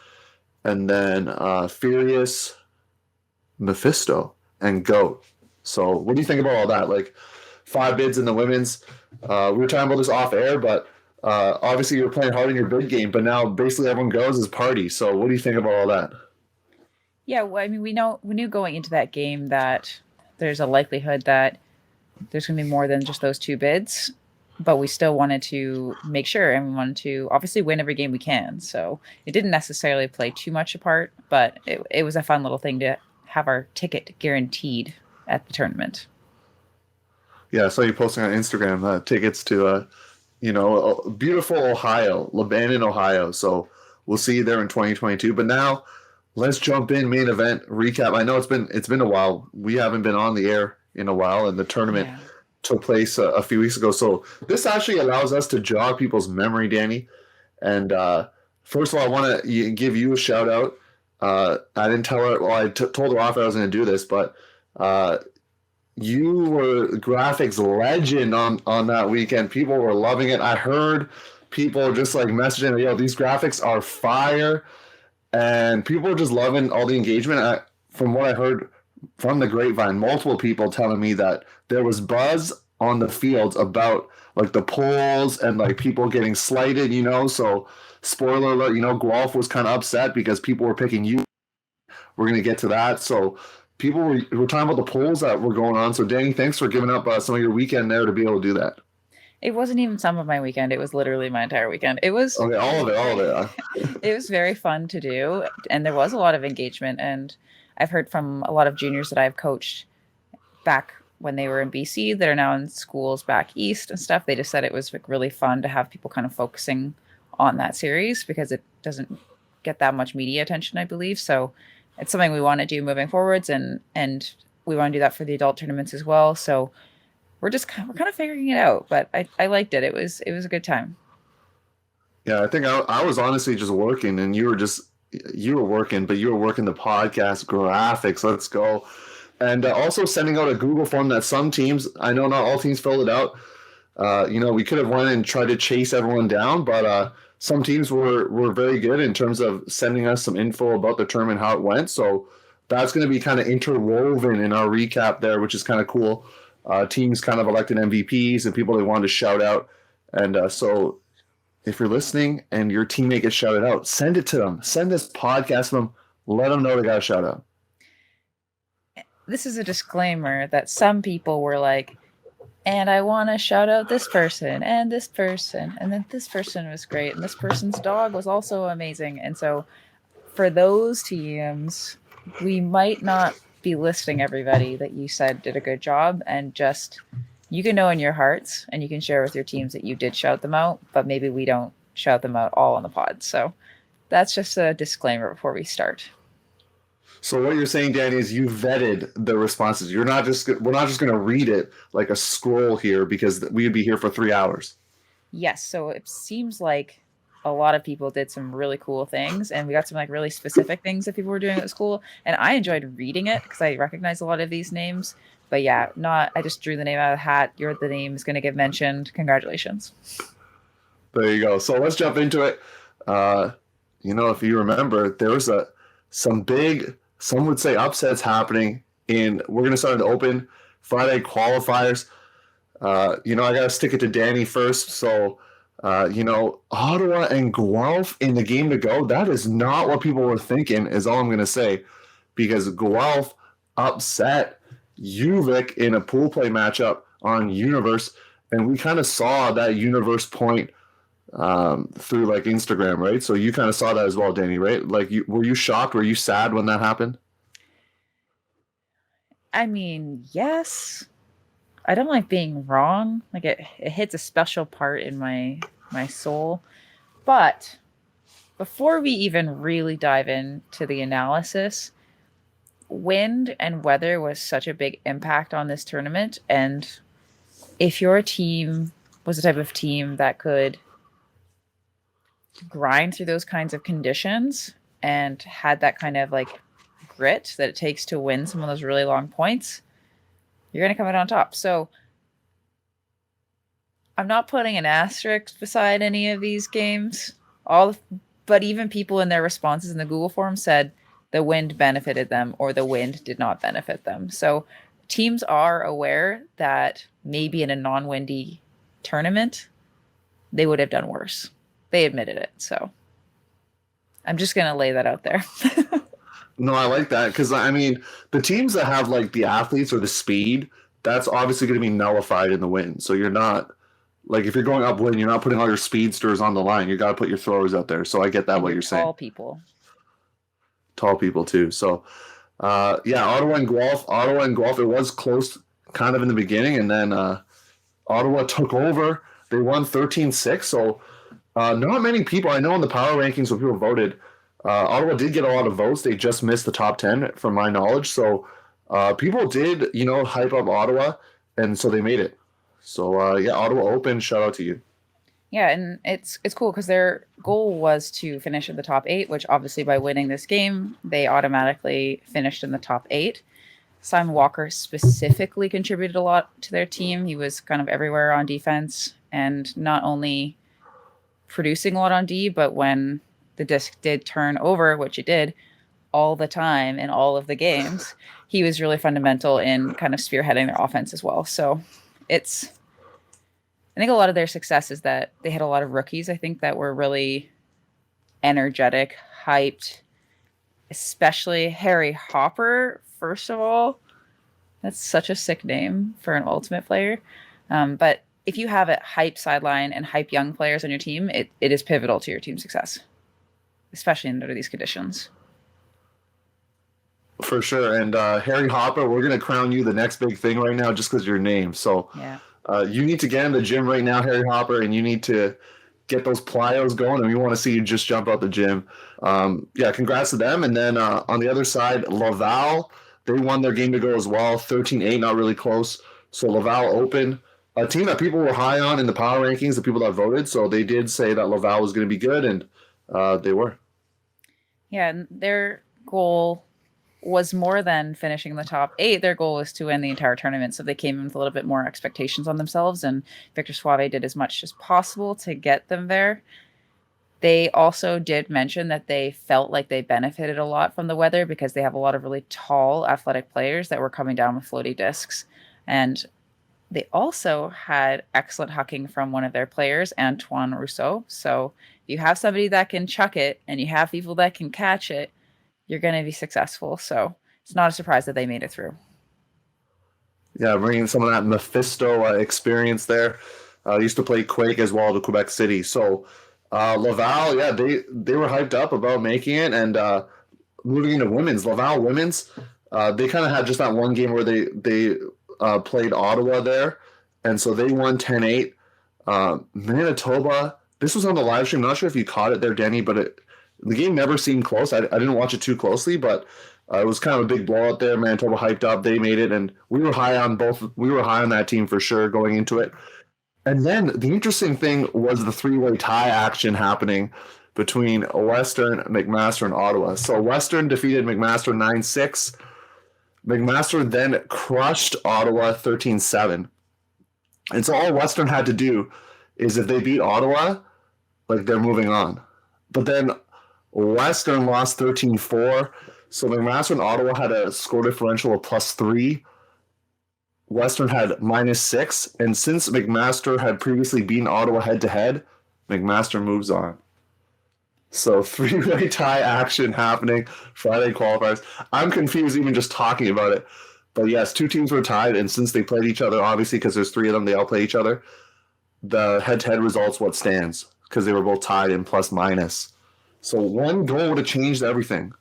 and then Furious, Mephisto, and Goat. So what do you think about all that? 5 bids in the women's. We were talking about this off air, but obviously you're playing hard in your bid game, but now basically everyone goes as party. So what do you think about all that? Yeah, well, I mean, we knew going into that game that there's a likelihood that there's going to be more than just those 2 bids, but we still wanted to make sure, and we wanted to obviously win every game we can. So it didn't necessarily play too much a part, but it was a fun little thing to have our ticket guaranteed at the tournament. Yeah, I saw you posting on Instagram tickets to, beautiful Ohio, Lebanon, Ohio. So we'll see you there in 2022. But now let's jump in main event recap. I know it's been a while. We haven't been on the air in a while, and the tournament took place a few weeks ago. So this actually allows us to jog people's memory, Danie. And first of all, I want to give you a shout out. I didn't tell her. Well, I told her off I was going to do this, but you were graphics legend on that weekend. People were loving it. I heard people just messaging, yo, these graphics are fire, and people were just loving all the engagement. From what I heard from the grapevine, multiple people telling me that there was buzz on the fields about the polls and people getting slighted, so spoiler alert, Guelph was kind of upset because people were picking you. We're going to get to that. So people were talking about the polls that were going on. So Danie, thanks for giving up some of your weekend there to be able to do that. It wasn't even some of my weekend. It was literally my entire weekend. It was okay, all of it. It was very fun to do, and there was a lot of engagement. And I've heard from a lot of juniors that I've coached back when they were in BC that are now in schools back east and stuff. They just said it was really fun to have people kind of focusing on that series because it doesn't get that much media attention, I believe. So it's something we want to do moving forwards, and we want to do that for the adult tournaments as well. So we're kind of figuring it out. But I liked it. It was a good time. Yeah, I think I was honestly just working, and you were working, but you were working the podcast graphics. Let's go. And also sending out a Google form that some teams, I know not all teams filled it out. We could have went and tried to chase everyone down, but some teams were very good in terms of sending us some info about the tournament, how it went. So that's going to be kind of interwoven in our recap there, which is kind of cool. Teams kind of elected MVPs and people they wanted to shout out. And so if you're listening and your teammate gets shouted out, send it to them. Send this podcast to them. Let them know they got a shout out. This is a disclaimer that some people were like, and I want to shout out this person, and then this person was great, and this person's dog was also amazing. And so for those teams, we might not be listing everybody that you said did a good job, and just you can know in your hearts and you can share with your teams that you did shout them out, but maybe we don't shout them out all on the pod. So that's just a disclaimer before we start. So what you're saying, Danie, is you vetted the responses. We're not just going to read it like a scroll here, because we'd be here for 3 hours. Yes. So it seems like a lot of people did some really cool things, and we got some like really specific things that people were doing at school. And I enjoyed reading it because I recognize a lot of these names. But yeah, I just drew the name out of the hat. The name is going to get mentioned. Congratulations. There you go. So let's jump into it. If you remember, there was some would say upsets happening we're going to start in the Open Friday qualifiers. I got to stick it to Danie first. So, Ottawa and Guelph in the game to go, that is not what people were thinking, is all I'm going to say, because Guelph upset UVic in a pool play matchup on Universe, and we kind of saw that Universe point through like Instagram, right? So you kind of saw that as well, Danie, right? Like, were you shocked? Were you sad when that happened? I mean, yes. I don't like being wrong. Like it hits a special part in my soul. But before we even really dive into the analysis, wind and weather was such a big impact on this tournament. And if your team was the type of team that could grind through those kinds of conditions and had that kind of like grit that it takes to win some of those really long points, you're going to come out on top. So I'm not putting an asterisk beside any of these games. But even people in their responses in the Google form said the wind benefited them or the wind did not benefit them. So teams are aware that maybe in a non-windy tournament, they would have done worse. They admitted it. So I'm just going to lay that out there. No, I like that, because, I mean, the teams that have, like, the athletes or the speed, that's obviously going to be nullified in the wind. So you're not, like, if you're going upwind, you're not putting all your speedsters on the line. You got to put your throwers out there. So I get that, what you're saying. Tall people, too. So, Ottawa and Guelph, it was close kind of in the beginning, and then Ottawa took over. They won 13-6, so not many people, I know in the power rankings when people voted, Ottawa did get a lot of votes. They just missed the top 10 from my knowledge. So people did, hype up Ottawa, and so they made it. So, Ottawa Open, shout out to you. Yeah, and it's cool because their goal was to finish in the top 8, which obviously by winning this game, they automatically finished in the top 8. Simon Walker specifically contributed a lot to their team. He was kind of everywhere on defense, and not only producing a lot on D, but when the disc did turn over, which it did all the time in all of the games, he was really fundamental in kind of spearheading their offense as well. So I think a lot of their success is that they had a lot of rookies, I think, that were really energetic, hyped, especially Harry Hopper, first of all. That's such a sick name for an Ultimate player. But if you have a hype sideline and hype young players on your team, it is pivotal to your team's success, especially under these conditions. For sure. And Harry Hopper, we're going to crown you the next big thing right now just because of your name. So you need to get in the gym right now, Harry Hopper, and you need to get those plyos going, and we want to see you just jump out the gym. Congrats to them. And then on the other side, Laval, they won their game to go as well, 13-8, not really close So Laval Open, a team that people were high on in the power rankings, the people that voted. So they did say that Laval was going to be good, and they were. Yeah, and their goal was more than finishing in the top 8. Their goal was to win the entire tournament. So they came in with a little bit more expectations on themselves, and Victor Suave did as much as possible to get them there. They also did mention that they felt like they benefited a lot from the weather because they have a lot of really tall athletic players that were coming down with floaty discs. And they also had excellent hucking from one of their players, Antoine Rousseau. So if you have somebody that can chuck it and you have people that can catch it, you're going to be successful. So it's not a surprise that they made it through. Yeah, bringing some of that Mephisto experience there. Used to play Quake as well to Quebec City. So Laval, yeah, they were hyped up about making it. And moving into women's, Laval women's, they kind of had just that one game where they played Ottawa there. And so they won 10-8. Manitoba, this was on the live stream. I'm not sure if you caught it there, Danie, but the game never seemed close. I didn't watch it too closely, but it was kind of a big blowout there. Manitoba hyped up. They made it, and we were high on both. We were high on that team for sure going into it. And then the interesting thing was the three-way tie action happening between Western, McMaster, and Ottawa. So Western defeated McMaster 9-6. McMaster then crushed Ottawa 13-7. And so all Western had to do is if they beat Ottawa, like they're moving on. But then Western lost 13-4. So McMaster and Ottawa had a score differential of +3. Western had -6. And since McMaster had previously beaten Ottawa head-to-head, McMaster moves on. So three-way tie action happening, Friday qualifiers. I'm confused even just talking about it. But yes, two teams were tied, and since they played each other, obviously because there's 3 of them, they all play each other, the head-to-head result's what stands because they were both tied in plus-minus. So one goal would have changed everything.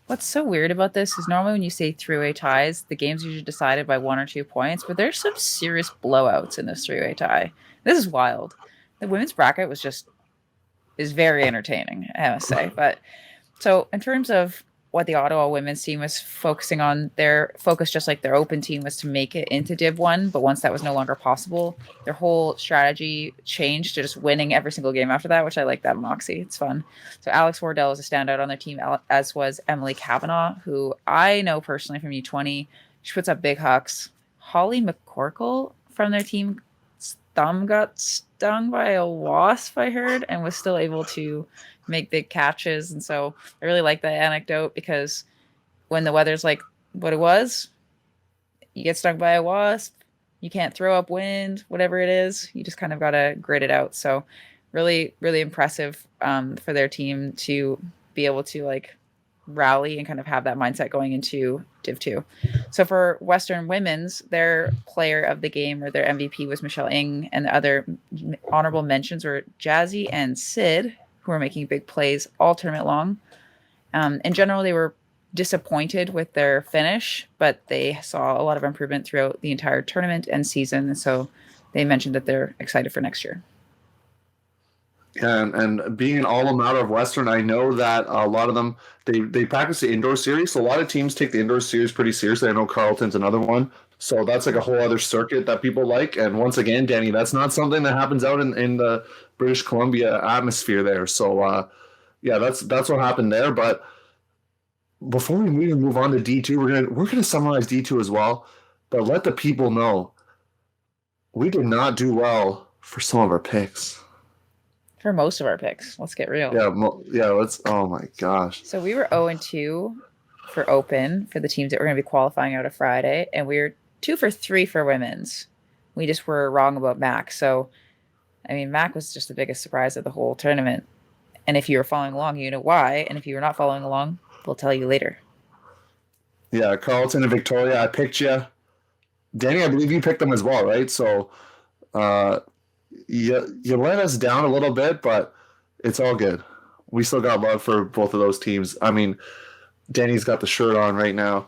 What's so weird about this is normally when you say three-way ties, the game's usually decided by 1 or 2 points, but there's some serious blowouts in this three-way tie. This is wild. The women's bracket is very entertaining, I must say. But so in terms of what the Ottawa women's team was focusing on, their focus, just like their open team, was to make it into Div 1. But once that was no longer possible, their whole strategy changed to just winning every single game after that, which I like that moxie. It's fun. So Alex Wardell was a standout on their team, as was Emily Kavanaugh, who I know personally from U20. She puts up big hucks. Holly McCorkle from their team, thumb got stung by a wasp, I heard, and was still able to make big catches. And so I really like that anecdote because when the weather's like what it was, you get stung by a wasp, you can't throw up wind, whatever it is, you just kind of got to grit it out. So really, really impressive for their team to be able to like rally and kind of have that mindset going into Div 2. So for Western women's, their player of the game or their MVP was Michelle Ng, and the other honorable mentions were Jazzy and Sid, who were making big plays all tournament long. In general, they were disappointed with their finish, but they saw a lot of improvement throughout the entire tournament and season. And so they mentioned that they're excited for next year. Yeah, and being an alma mater of Western, I know that a lot of them, they practice the indoor series. So a lot of teams take the indoor series pretty seriously. I know Carleton's another one. So that's like a whole other circuit that people like. And once again, Danie, that's not something that happens out in the British Columbia atmosphere there. So, yeah, that's what happened there. But before we even move on to D2, we're gonna summarize D2 as well. But let the people know we did not do well for some of our picks. For most of our picks, let's get real. Yeah, let's. Oh my gosh. So we were 0-2 for open for the teams that were going to be qualifying out of Friday, and we were 2 for 3 for women's. We just were wrong about MAC. So, I mean, MAC was just the biggest surprise of the whole tournament. And if you were following along, you know why. And if you were not following along, we'll tell you later. Yeah, Carleton and Victoria, I picked you. Danie, I believe you picked them as well, right? So, you let us down a little bit, but it's all good. We still got love for both of those teams. I mean, Danie's got the shirt on right now,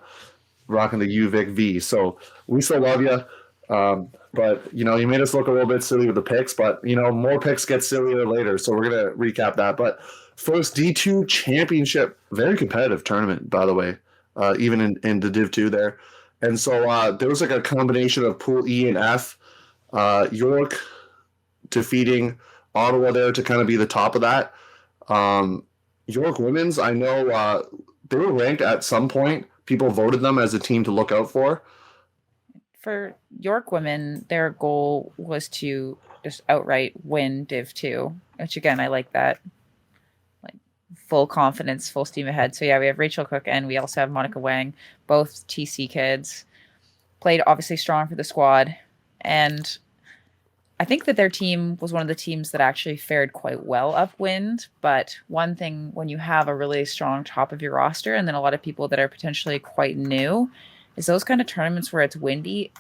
rocking the UVic V. So we still love you. But, you made us look a little bit silly with the picks, but, more picks get sillier later. So we're going to recap that. But first, D2 championship, very competitive tournament, by the way, even in the Div 2 there. And so there was like a combination of Pool E and F. York defeating Ottawa there to kind of be the top of that. York women's, I know they were ranked at some point. People voted them as a team to look out for. For York women, their goal was to just outright win Div 2, which again, I like that. Like full confidence, full steam ahead. So yeah, we have Rachel Cook and we also have Monica Wang, both TC kids. Played obviously strong for the squad. And I think that their team was one of the teams that actually fared quite well upwind. But one thing, when you have a really strong top of your roster and then a lot of people that are potentially quite new, is those kind of tournaments where it's windy,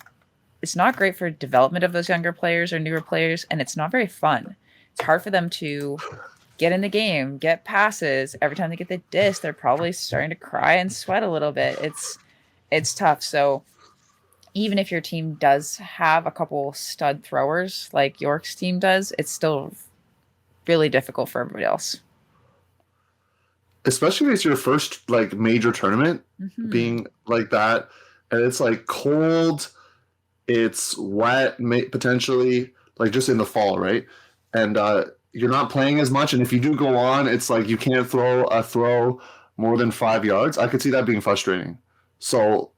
it's not great for development of those younger players or newer players, and it's not very fun. It's hard for them to get in the game, get passes. Every time they get the disc, they're probably starting to cry and sweat a little bit. It's tough. So even if your team does have a couple stud throwers like York's team does, it's still really difficult for everybody else. Especially if it's your first like major tournament being like that. And it's like cold, it's wet, potentially like just in the fall, right? And you're not playing as much. And if you do go on, it's like you can't throw a throw more than 5 yards. I could see that being frustrating. So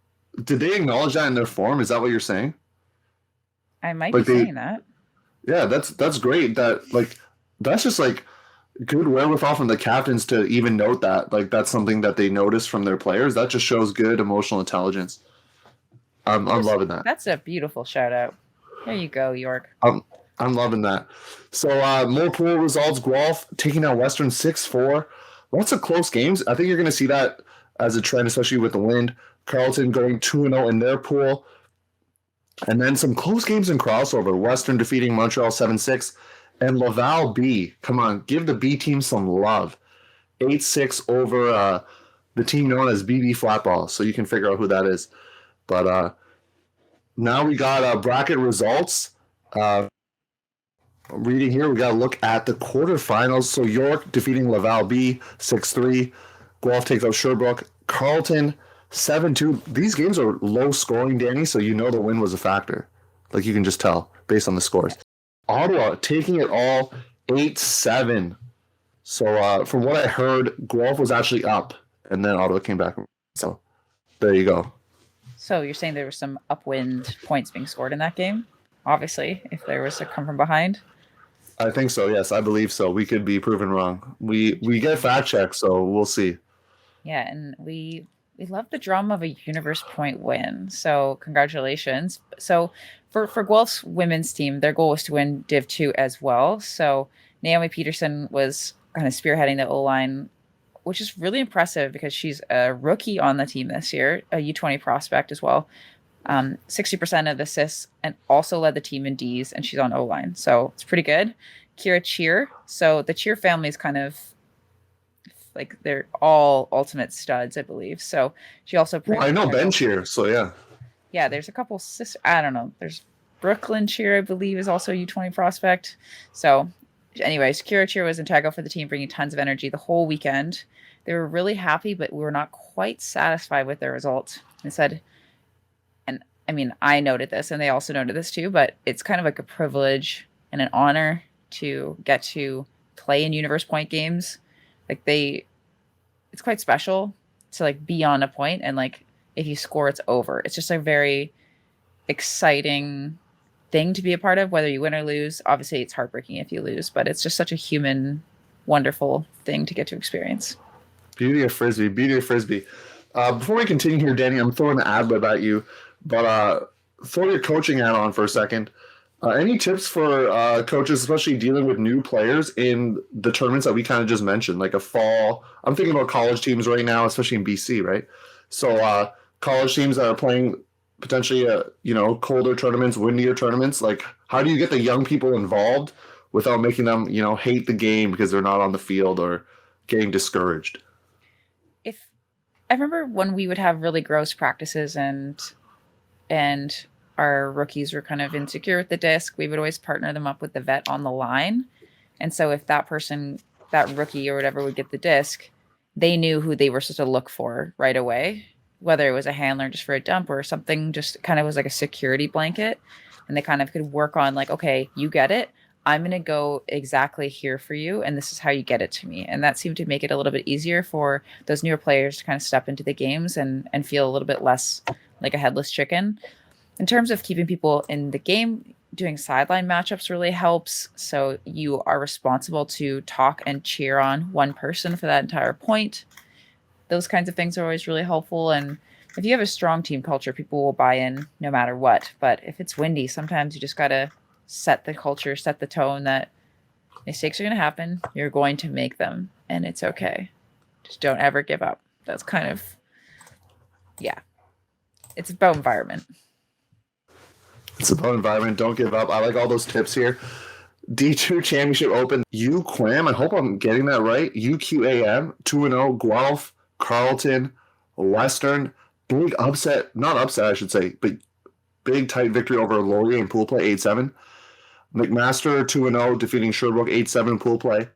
did they acknowledge that in their form? Is that what you're saying? I might be saying that. Yeah, that's great. That's just like good wherewithal from the captains to even note that. Like that's something that they notice from their players. That just shows good emotional intelligence. I'm loving that. That's a beautiful shout out. There you go, York. I'm loving that. So more pool results. Guelph taking out Western 6-4. Lots of close games. I think you're going to see that as a trend, especially with the wind. Carleton going 2-0 in their pool. And then some close games in crossover. Western defeating Montreal 7-6. And Laval B. Come on, give the B team some love. 8-6 over the team known as BB Flatball. So you can figure out who that is. But now we got bracket results. Reading here, we got to look at the quarterfinals. So York defeating Laval B 6-3. Guelph takes out Sherbrooke. Carleton 7-2. These games are low scoring, Danny, so you know the win was a factor. Like you can just tell based on the scores. Ottawa taking it all 8-7. So from what I heard, Guelph was actually up, and then Ottawa came back. So there you go. So you're saying there were some upwind points being scored in that game? Obviously, if there was a come from behind. I think so, yes. I believe so. We could be proven wrong. We get fact checks, so we'll see. Yeah, and we love the drum of a Universe Point win. So congratulations. So for Guelph's women's team, their goal was to win Div 2 as well. So Naomi Peterson was kind of spearheading the O-line, which is really impressive because she's a rookie on the team this year, a U20 prospect as well. 60% of assists, and also led the team in Ds, and she's on O-line. So it's pretty good. Kira Cheer. So the Cheer family is kind of like they're all ultimate studs, I believe. So she also. Well, I know Ben Cheer, so yeah. Yeah, there's a couple. I don't know. There's Brooklyn Cheer, I believe, is also a U20 prospect. So, anyways, Kira Cheer was integral for the team, bringing tons of energy the whole weekend. They were really happy, but we were not quite satisfied with their result. They said. I mean, I noted this and they also noted this too, but it's kind of like a privilege and an honor to get to play in Universe Point games. Like it's quite special to like be on a point and like if you score, it's over. It's just a very exciting thing to be a part of, whether you win or lose. Obviously, it's heartbreaking if you lose, but it's just such a human, wonderful thing to get to experience. Beauty of Frisbee. Before we continue here, Danny, I'm throwing an ad lib at you. But throw your coaching hat on for a second. Any tips for coaches, especially dealing with new players in the tournaments that we kind of just mentioned, like a fall? I'm thinking about college teams right now, especially in BC, right? So college teams that are playing potentially, colder tournaments, windier tournaments. Like, how do you get the young people involved without making them, hate the game because they're not on the field or getting discouraged? I remember when we would have really gross practices and our rookies were kind of insecure with the disc, we would always partner them up with the vet on the line. And so if that person, that rookie or whatever would get the disc, they knew who they were supposed to look for right away. whether it was a handler just for a dump or something, just kind of was like a security blanket. And they kind of could work on like, okay, you get it. I'm going to go exactly here for you. And this is how you get it to me. And that seemed to make it a little bit easier for those newer players to kind of step into the games and feel a little bit less like a headless chicken. In terms of keeping people in the game, doing sideline matchups really helps. So you are responsible to talk and cheer on one person for that entire point. Those kinds of things are always really helpful. And if you have a strong team culture, people will buy in no matter what. But if it's windy, sometimes you just got to set the culture, set the tone that mistakes are going to happen. You're going to make them, and it's okay. Just don't ever give up. That's kind of, yeah. It's about environment. It's about environment. Don't give up. I like all those tips here. D2 Championship Open. UQAM. I hope I'm getting that right. UQAM 2-0. Guelph, Carleton, Western. Big upset. Not upset, I should say, but big tight victory over Laurier in pool play 8-7. McMaster 2-0, defeating Sherbrooke 8-7 in pool play.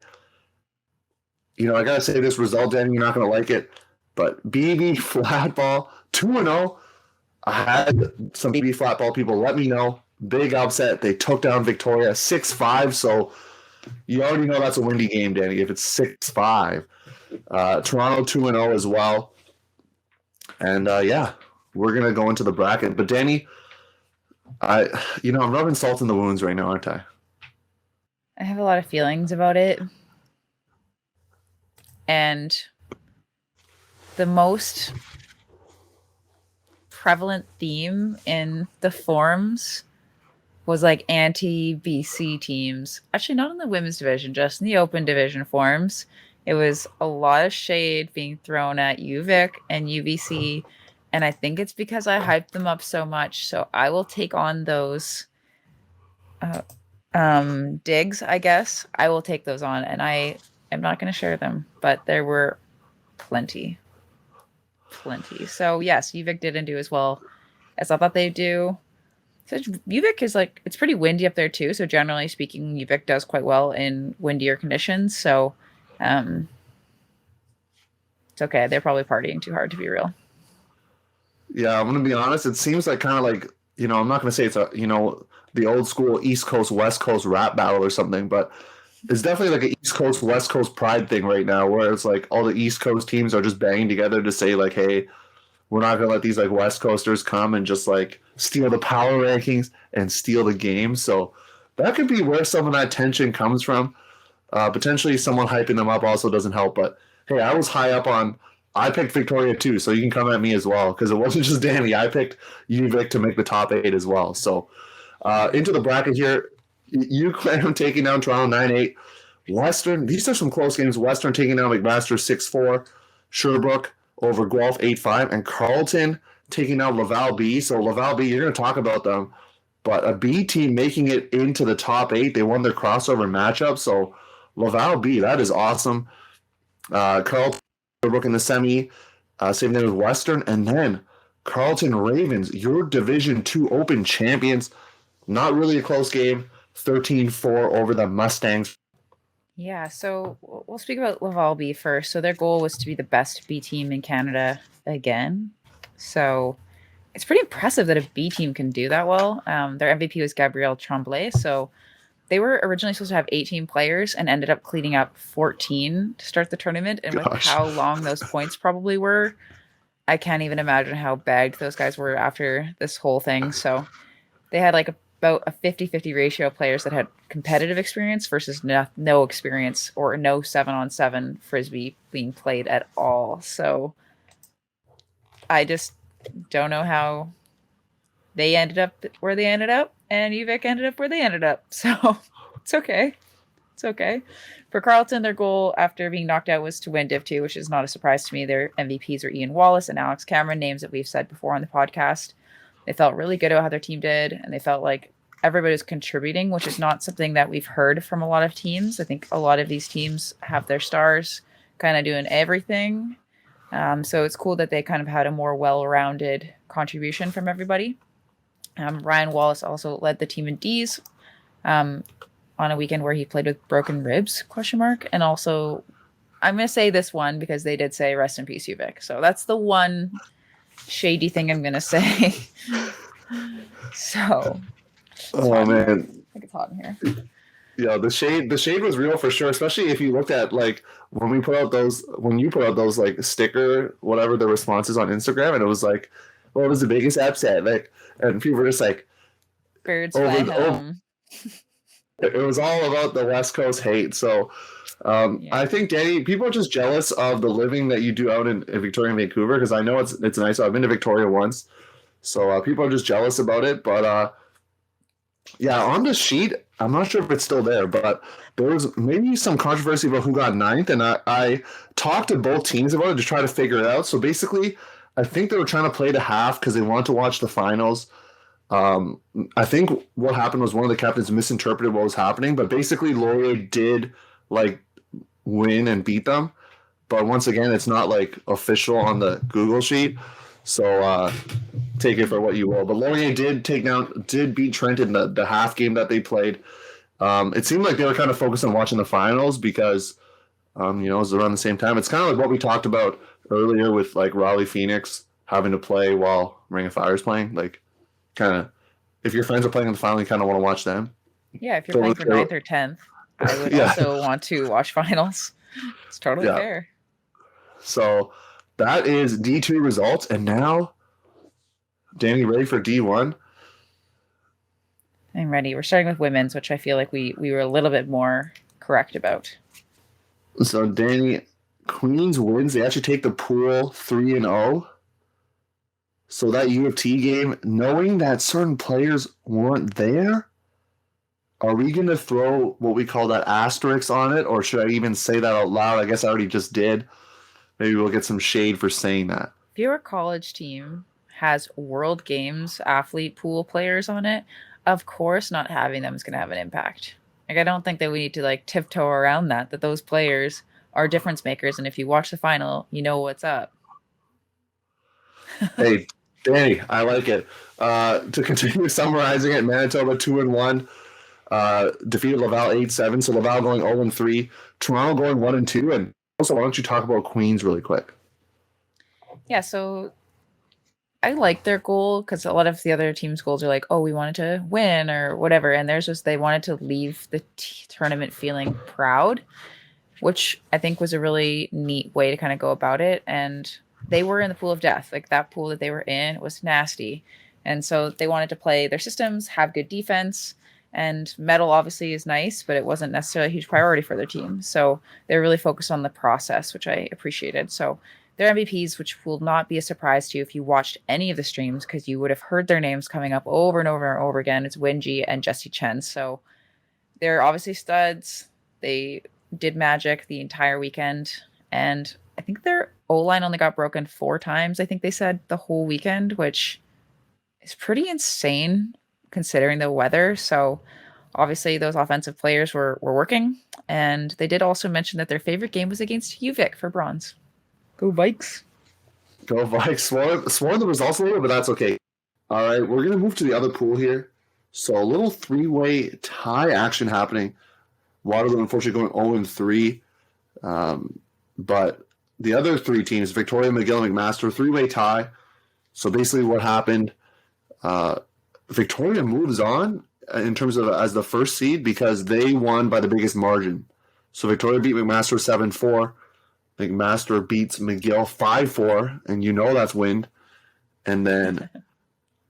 You know, I got to say this result, Danny, you're not going to like it, but BB Flatball 2-0. I had some BB Flatball people let me know. Big upset. They took down Victoria 6-5, so you already know that's a windy game, Danny, if it's 6-5. Toronto 2-0 as well. And, yeah, we're going to go into the bracket. But, Danny, I'm rubbing salt in the wounds right now, aren't I? I have a lot of feelings about it. And the most prevalent theme in the forums was like anti-BC teams. Actually, not in the women's division, just in the open division forums. It was a lot of shade being thrown at UVic and UBC. And I think it's because I hyped them up so much. So I will take on those digs, I guess. I will take those on. And I am not going to share them. But there were plenty. So yes, UVic didn't do as well as I thought they'd do. So UVic is like, it's pretty windy up there too. So generally speaking, UVic does quite well in windier conditions. So it's okay. They're probably partying too hard to be real. Yeah, I'm going to be honest. It seems like kind of like, I'm not going to say it's the old school East Coast, West Coast rap battle or something, but it's definitely like an East Coast, West Coast pride thing right now where it's like all the East Coast teams are just banging together to say like, hey, we're not going to let these like West Coasters come and just like steal the power rankings and steal the game. So that could be where some of that tension comes from. Potentially someone hyping them up also doesn't help, but hey, I was high up on, I picked Victoria too, so you can come at me as well because it wasn't just Danny. I picked UVic to make the top 8 as well. So into the bracket here, UQAM taking down Toronto 9-8. Western, these are some close games. Western taking down McMaster 6-4. Sherbrooke over Guelph 8-5. And Carleton taking down Laval B. So Laval B, you're going to talk about them. But a B team making it into the top 8. They won their crossover matchup. So Laval B, that is awesome. Carleton Sherbrooke in the semi. Same thing with Western. And then Carleton Ravens, your Division 2 Open champions. Not really a close game. 13-4 over the Mustangs. Yeah, so we'll speak about Laval B first. So their goal was to be the best B team in Canada again. So it's pretty impressive that a B team can do that well. Their MVP was Gabrielle Tremblay. So they were originally supposed to have 18 players and ended up cleaning up 14 to start the tournament. And with how long those points probably were, I can't even imagine how bagged those guys were after this whole thing. So they had like about a 50-50 ratio of players that had competitive experience versus no experience or no 7-on-7 Frisbee being played at all. So I just don't know how they ended up where they ended up and UVic ended up where they ended up. So it's okay. It's okay. For Carleton, their goal after being knocked out was to win Div 2, which is not a surprise to me. Their MVPs are Ian Wallace and Alex Cameron, names that we've said before on the podcast. They felt really good about how their team did, and they felt like everybody was contributing, which is not something that we've heard from a lot of teams. I think a lot of these teams have their stars kind of doing everything. So it's cool that they kind of had a more well-rounded contribution from everybody. Ryan Wallace also led the team in Ds on a weekend where he played with broken ribs, ? And also, I'm going to say this one because they did say rest in peace, UVic. So that's the one shady thing I'm gonna say. So. Oh man, I think it's hot in here. yeah, the shade was real for sure. Especially if you looked at like when you put out those like sticker whatever the responses on Instagram, and it was like, what was the biggest upset? Like, and people were just like, Birds fly home. It was all about the West Coast hate. So I think, Danny, people are just jealous of the living that you do out in Victoria and Vancouver, because I know it's nice. I've been to Victoria once, so people are just jealous about it. But yeah, on the sheet, I'm not sure if it's still there, but there was maybe some controversy about who got ninth, and I talked to both teams about it to try to figure it out. So basically, I think they were trying to play the half because they wanted to watch the finals. I think what happened was one of the captains misinterpreted what was happening, but basically Laurier did like win and beat them. But once again, it's not like official on the Google sheet. So take it for what you will. But Laurier did beat Trent in the half game that they played. It seemed like they were kind of focused on watching the finals because, it was around the same time. It's kind of like what we talked about earlier with like Raleigh Phoenix having to play while Ring of Fire is playing. Like, kind of, if your friends are playing in the final, you kind of want to watch them. Yeah, if you're playing for 9th or 10th, I would also want to watch finals. It's totally fair. So that is D2 results. And now, Danny, ready for D1? I'm ready. We're starting with women's, which I feel like we were a little bit more correct about. So, Danny, Queens wins. They actually take the pool 3-0. So that U of T game, knowing that certain players weren't there, are we going to throw what we call that asterisk on it? Or should I even say that out loud? I guess I already just did. Maybe we'll get some shade for saying that. If your college team has World Games athlete pool players on it, of course not having them is going to have an impact. Like, I don't think that we need to like tiptoe around that those players are difference makers. And if you watch the final, you know what's up. Hey, Danny, I like it. To continue summarizing it, Manitoba 2-1, defeated Laval 8-7. So Laval going 0-3, Toronto going 1-2. And also, why don't you talk about Queens really quick? Yeah, so I like their goal because a lot of the other teams' goals are like, oh, we wanted to win or whatever. And theirs was they wanted to leave the tournament feeling proud, which I think was a really neat way to kind of go about it. And they were in the pool of death. Like, that pool that they were in was nasty. And so they wanted to play their systems, have good defense, and medal obviously is nice, but it wasn't necessarily a huge priority for their team. So they're really focused on the process, which I appreciated. So their MVPs, which will not be a surprise to you if you watched any of the streams, because you would have heard their names coming up over and over and over again. It's Wenji and Jessie Chen. So they're obviously studs. They did magic the entire weekend. And I think their O-line only got broken 4 times, I think they said, the whole weekend, which is pretty insane considering the weather. So obviously those offensive players were working. And they did also mention that their favorite game was against UVic for bronze. Go Vikes. Go Vikes. Swore the results a little, but that's okay. All right, we're going to move to the other pool here. So a little 3-way tie action happening. Waterloo, unfortunately, going 0-3. But the other 3 teams, Victoria, McGill, and McMaster, 3-way tie. So basically what happened, Victoria moves on in terms of as the first seed because they won by the biggest margin. So Victoria beat McMaster 7-4. McMaster beats McGill 5-4, and you know that's wind. And then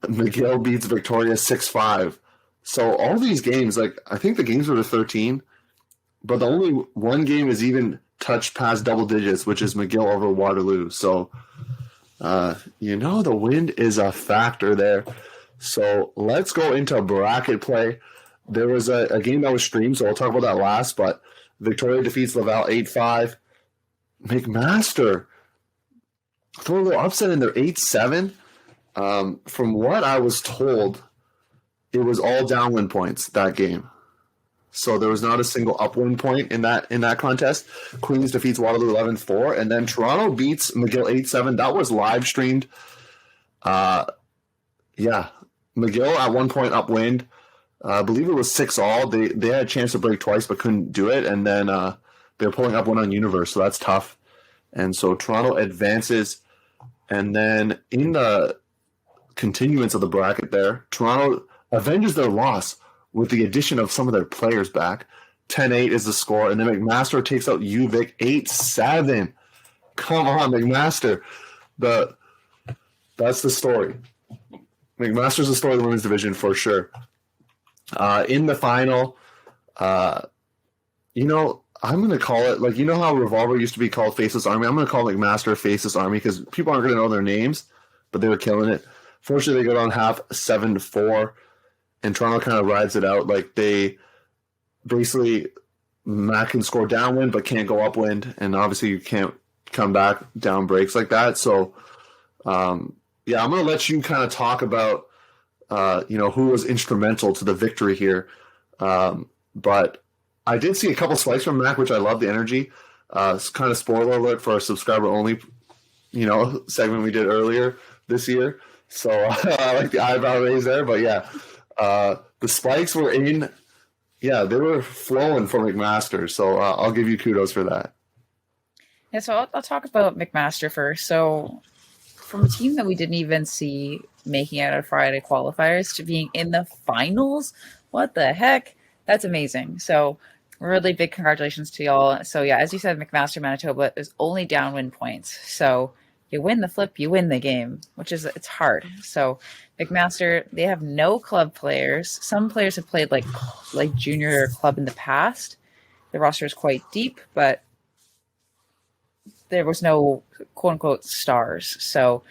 McGill beats Victoria 6-5. So all these games, like, I think the games were to 13, but the only one game is even touched past double digits, which is McGill over Waterloo. So, the wind is a factor there. So let's go into bracket play. There was a game that was streamed, so I'll talk about that last, but Victoria defeats Laval 8-5. McMaster throw a little upset in their 8-7. From what I was told, it was all downwind points that game. So there was not a single upwind point in that contest. Queens defeats Waterloo 11-4, and then Toronto beats McGill 8-7. That was live streamed. McGill at one point upwind. I believe it was 6-all. They had a chance to break twice but couldn't do it, and then they're pulling up one on Universe, so that's tough. And so Toronto advances, And then in the continuance of the bracket there, Toronto avenges their loss with the addition of some of their players back. 10-8 is the score, and then McMaster takes out UVic 8-7. Come on, McMaster. That's the story. McMaster's the story of the women's division for sure. In the final, I'm going to call it, like, you know how Revolver used to be called Faceless Army? I'm going to call McMaster Faceless Army because people aren't going to know their names, but they were killing it. Fortunately, they go down half 7-4, and Toronto kind of rides it out. Like, they basically, Mac can score downwind but can't go upwind, and obviously you can't come back down breaks like that. So, I'm going to let you kind of talk about, who was instrumental to the victory here. But I did see a couple spikes from Mac, which I love the energy. It's kind of spoiler alert for our subscriber only, segment we did earlier this year. So I like the eyebrow raise there, but the spikes were in. Yeah, they were flowing for McMaster. So I'll give you kudos for that. Yeah, so I'll talk about McMaster first. So from a team that we didn't even see making it out of Friday qualifiers to being in the finals, what the heck? That's amazing. So really big congratulations to y'all. So yeah, as you said, McMaster Manitoba is only downwind points. So you win the flip, you win the game, it's hard. So McMaster, they have no club players. Some players have played like junior club in the past. The roster is quite deep, but there was no quote unquote stars. So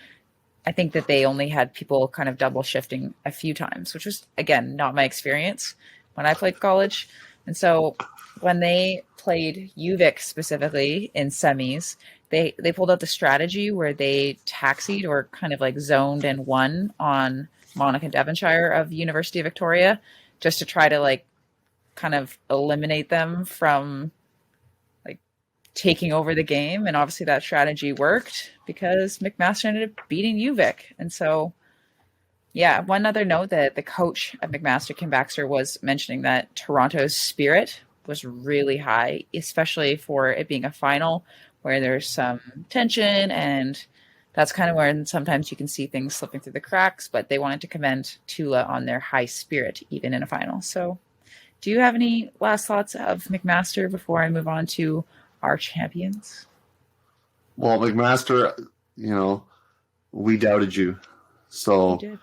I think that they only had people kind of double shifting a few times, which was, again, not my experience when I played college. And so when they played UVic specifically in semis, they pulled out the strategy where they taxied or kind of like zoned and won on Monaghan and Devonshire of University of Victoria, just to try to like kind of eliminate them from like taking over the game. And obviously that strategy worked because McMaster ended up beating UVic. And so, yeah, one other note that the coach at McMaster, Kim Baxter, was mentioning that Toronto's spirit was really high, especially for it being a final where there's some tension, and that's kind of where sometimes you can see things slipping through the cracks, but they wanted to commend Tula on their high spirit, even in a final. So do you have any last thoughts of McMaster before I move on to our champions? Well, McMaster, we doubted you. So You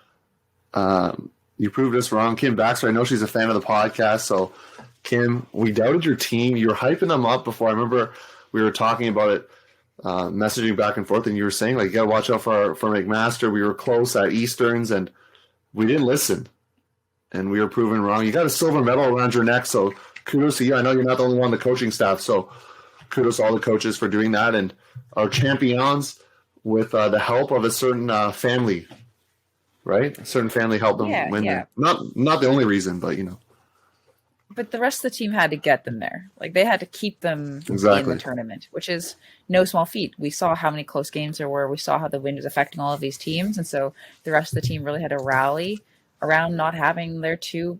did. You proved us wrong. Kim Baxter, I know she's a fan of the podcast. So, Kim, we doubted your team. You were hyping them up before. I remember we were talking about it, messaging back and forth, and you were saying, like, you got to watch out for McMaster. We were close at Easterns, and we didn't listen. And we were proven wrong. You got a silver medal around your neck, so kudos to you. I know you're not the only one on the coaching staff, so kudos to all the coaches for doing that. And our champions with the help of a certain family, right? A certain family helped them win. Yeah. Not the only reason, but, But the rest of the team had to get them there. Like, they had to keep them in Exactly. the tournament, which is no small feat. We saw how many close games there were. We saw how the wind was affecting all of these teams. And so the rest of the team really had to rally around not having their two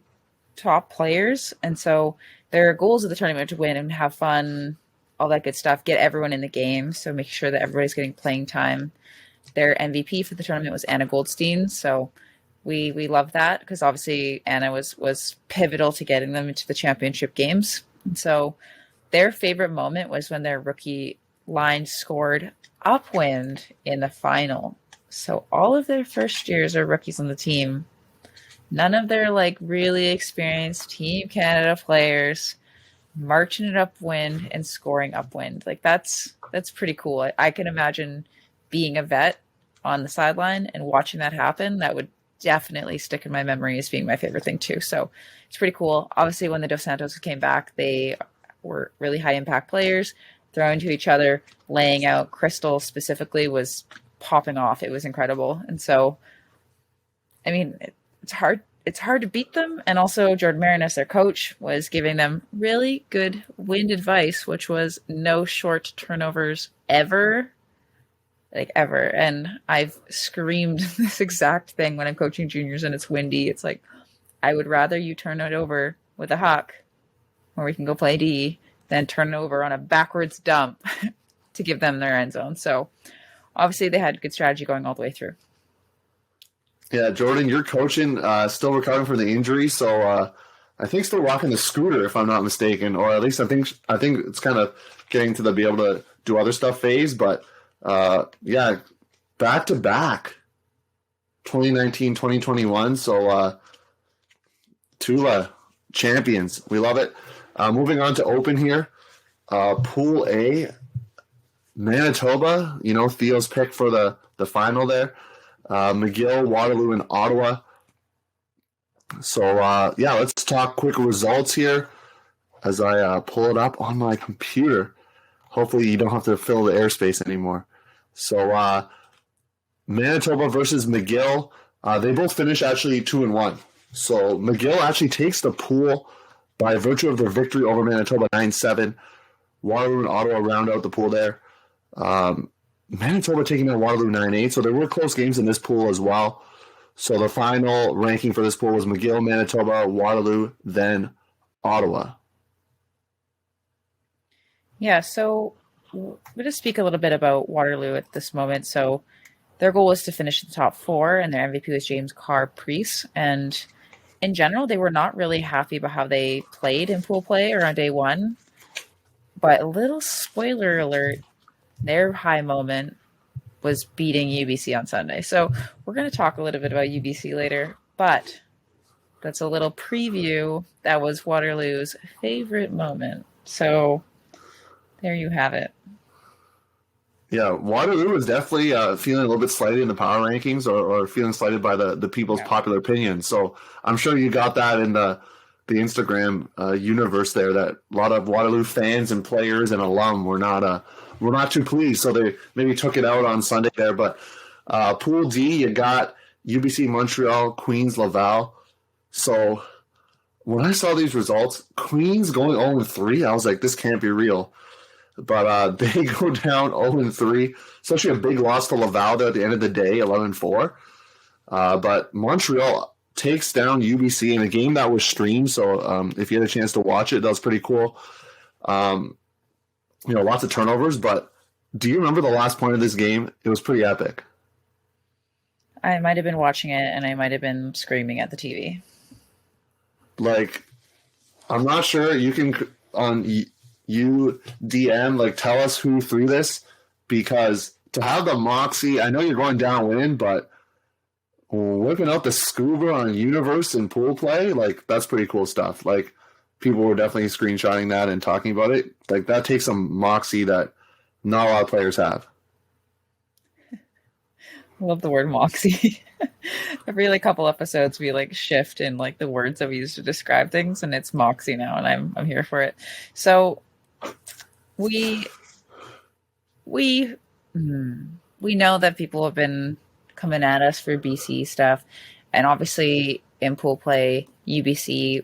top players. And so their goals of the tournament were to win and have fun, all that good stuff, get everyone in the game. So make sure that everybody's getting playing time. Their MVP for the tournament was Anna Goldstein. So we love that because obviously Anna was pivotal to getting them into the championship games. And so their favorite moment was when their rookie line scored upwind in the final. So all of their first years are rookies on the team. None of their like really experienced Team Canada players marching it upwind and scoring upwind. Like that's pretty cool. I can imagine being a vet on the sideline and watching that happen. That would definitely stick in my memory as being my favorite thing too. So it's pretty cool. Obviously, when the Dos Santos came back, they were really high impact players, throwing to each other, laying out. Crystal specifically was popping off. It was incredible. And so, I mean, it's hard to beat them. And also Jordan Marinus, their coach, was giving them really good wind advice, which was no short turnovers ever. Like ever. And I've screamed this exact thing when I'm coaching juniors and it's windy. It's like, I would rather you turn it over with a huck where we can go play D than turn it over on a backwards dump to give them their end zone. So obviously they had good strategy going all the way through. Yeah, Jordan, you're coaching, still recovering from the injury, so I think still walking the scooter, if I'm not mistaken, or at least I think it's kind of getting to the be able to do other stuff phase. But yeah, back to back, 2019, 2021. So two champions, we love it. Moving on to Open here, Pool A, Manitoba. Theo's pick for the final there. McGill, Waterloo, and Ottawa. So, yeah, let's talk quick results here as I pull it up on my computer. Hopefully you don't have to fill the airspace anymore. So, Manitoba versus McGill, they both finish actually 2-1. So, McGill actually takes the pool by virtue of their victory over Manitoba 9-7. Waterloo and Ottawa round out the pool there. Manitoba taking out Waterloo 9-8, so there were close games in this pool as well. So the final ranking for this pool was McGill, Manitoba, Waterloo, then Ottawa. Yeah, so we're going to speak a little bit about Waterloo at this moment. So their goal was to finish in the top 4, and their MVP was James Carr-Priest. And in general, they were not really happy about how they played in pool play or on day 1. But a little spoiler alert, their high moment was beating UBC on Sunday. So we're going to talk a little bit about UBC later, but that's a little preview. That was Waterloo's favorite moment. So there you have it. Yeah, Waterloo is definitely feeling a little bit slighted in the power rankings or feeling slighted by the people's popular opinion. So I'm sure you got that in the Instagram universe there, that a lot of Waterloo fans and players and alum were not too pleased, so they maybe took it out on Sunday there. But Pool D, you got UBC Montreal, Queens, Laval. So when I saw these results, Queens going 0-3, I was like, this can't be real. But they go down 0-3. It's actually a big loss to Laval there at the end of the day, 11-4. But Montreal takes down UBC in a game that was streamed, so if you had a chance to watch it, that was pretty cool. Lots of turnovers, but do you remember the last point of this game? It was pretty epic. I might have been watching it, and I might have been screaming at the TV. Like, I'm not sure. You can, on UDM, tell us who threw this, because to have the moxie, I know you're going downwind, but whipping out the scuba on Universe and pool play, that's pretty cool stuff. People were definitely screenshotting that and talking about it. That takes some moxie that not a lot of players have. I love the word moxie. Every couple episodes we shift in the words that we use to describe things, and it's moxie now, and I'm here for it. So we know that people have been coming at us for BC stuff, and obviously in pool play, UBC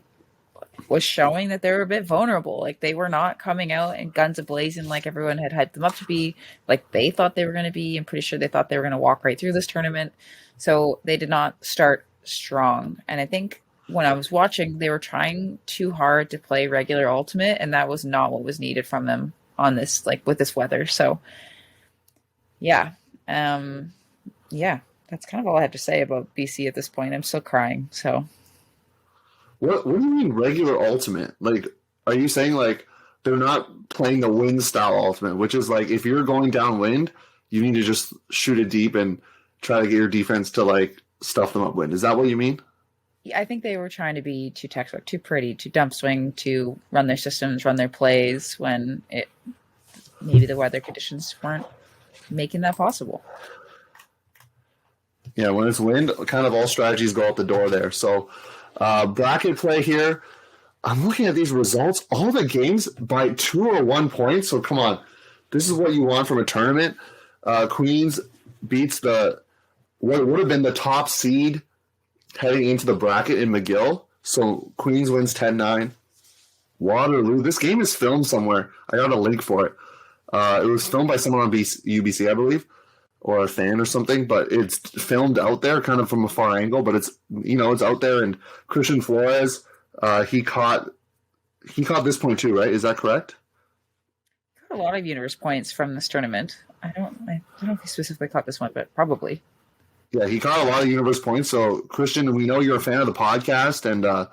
was showing that they were a bit vulnerable. They were not coming out and guns a-blazing like everyone had hyped them up to be, like they thought they were going to be. I'm pretty sure they thought they were going to walk right through this tournament. So they did not start strong. And I think when I was watching, they were trying too hard to play regular ultimate, and that was not what was needed from them on this, with this weather. So yeah. Yeah, that's kind of all I have to say about BC at this point. I'm still crying, so... What do you mean regular ultimate? Are you saying they're not playing the wind style ultimate, which is if you're going downwind, you need to just shoot it deep and try to get your defense to stuff them upwind? Is that what you mean? Yeah, I think they were trying to be too textbook, too pretty, too dump swing, to run their systems, run their plays when maybe the weather conditions weren't making that possible. Yeah, when it's wind, kind of all strategies go out the door there. So bracket play here. I'm looking at these results. All the games by 2 or 1 point. So come on. This is what you want from a tournament. Queens beats what would have been the top seed heading into the bracket in McGill. So Queens wins 10-9. Waterloo. This game is filmed somewhere. I got a link for it. It was filmed by someone on UBC, I believe, or a fan or something, but it's filmed out there kind of from a far angle, but it's out there. And Christian Flores, he caught this point too, right? Is that correct? A a lot of universe points from this tournament. I don't know if he specifically caught this one, but probably. Yeah, he caught a lot of universe points. So, Christian, we know you're a fan of the podcast, and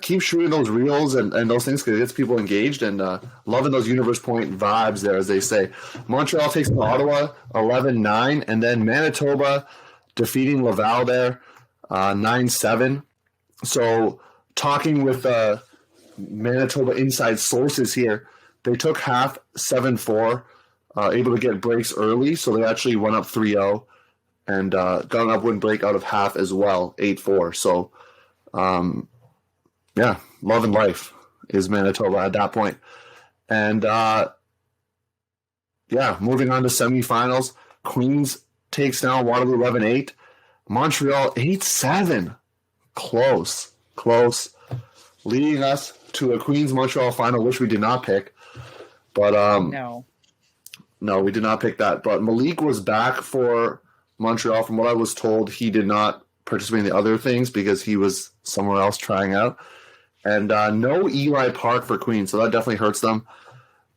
keep shooting those reels and those things because it gets people engaged and loving those universe point vibes there, as they say. Montreal takes on Ottawa 11-9, and then Manitoba defeating Laval there 9-7. So, talking with Manitoba inside sources here, they took half 7-4, able to get breaks early, so they actually went up 3-0 and got an upwind break out of half as well, 8-4. So, love and life is Manitoba at that point. And, moving on to semifinals, Queens takes down Waterloo 11-8. Montreal 8-7. Close. Leading us to a Queens-Montreal final, which we did not pick. But no, we did not pick that. But Malik was back for Montreal. From what I was told, he did not participate in the other things because he was somewhere else trying out. And no Eli Park for Queens, so that definitely hurts them.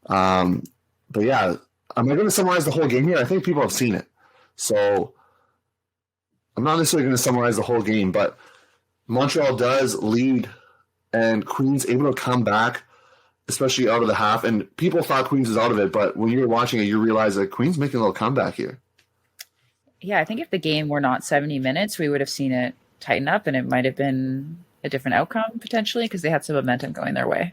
Am I going to summarize the whole game here? I think people have seen it. So I'm not necessarily going to summarize the whole game, but Montreal does lead, and Queens able to come back, especially out of the half. And people thought Queens was out of it, but when you were watching it, you realize that Queens making a little comeback here. Yeah, I think if the game were not 70 minutes, we would have seen it tighten up, and it might have been a different outcome potentially because they had some momentum going their way.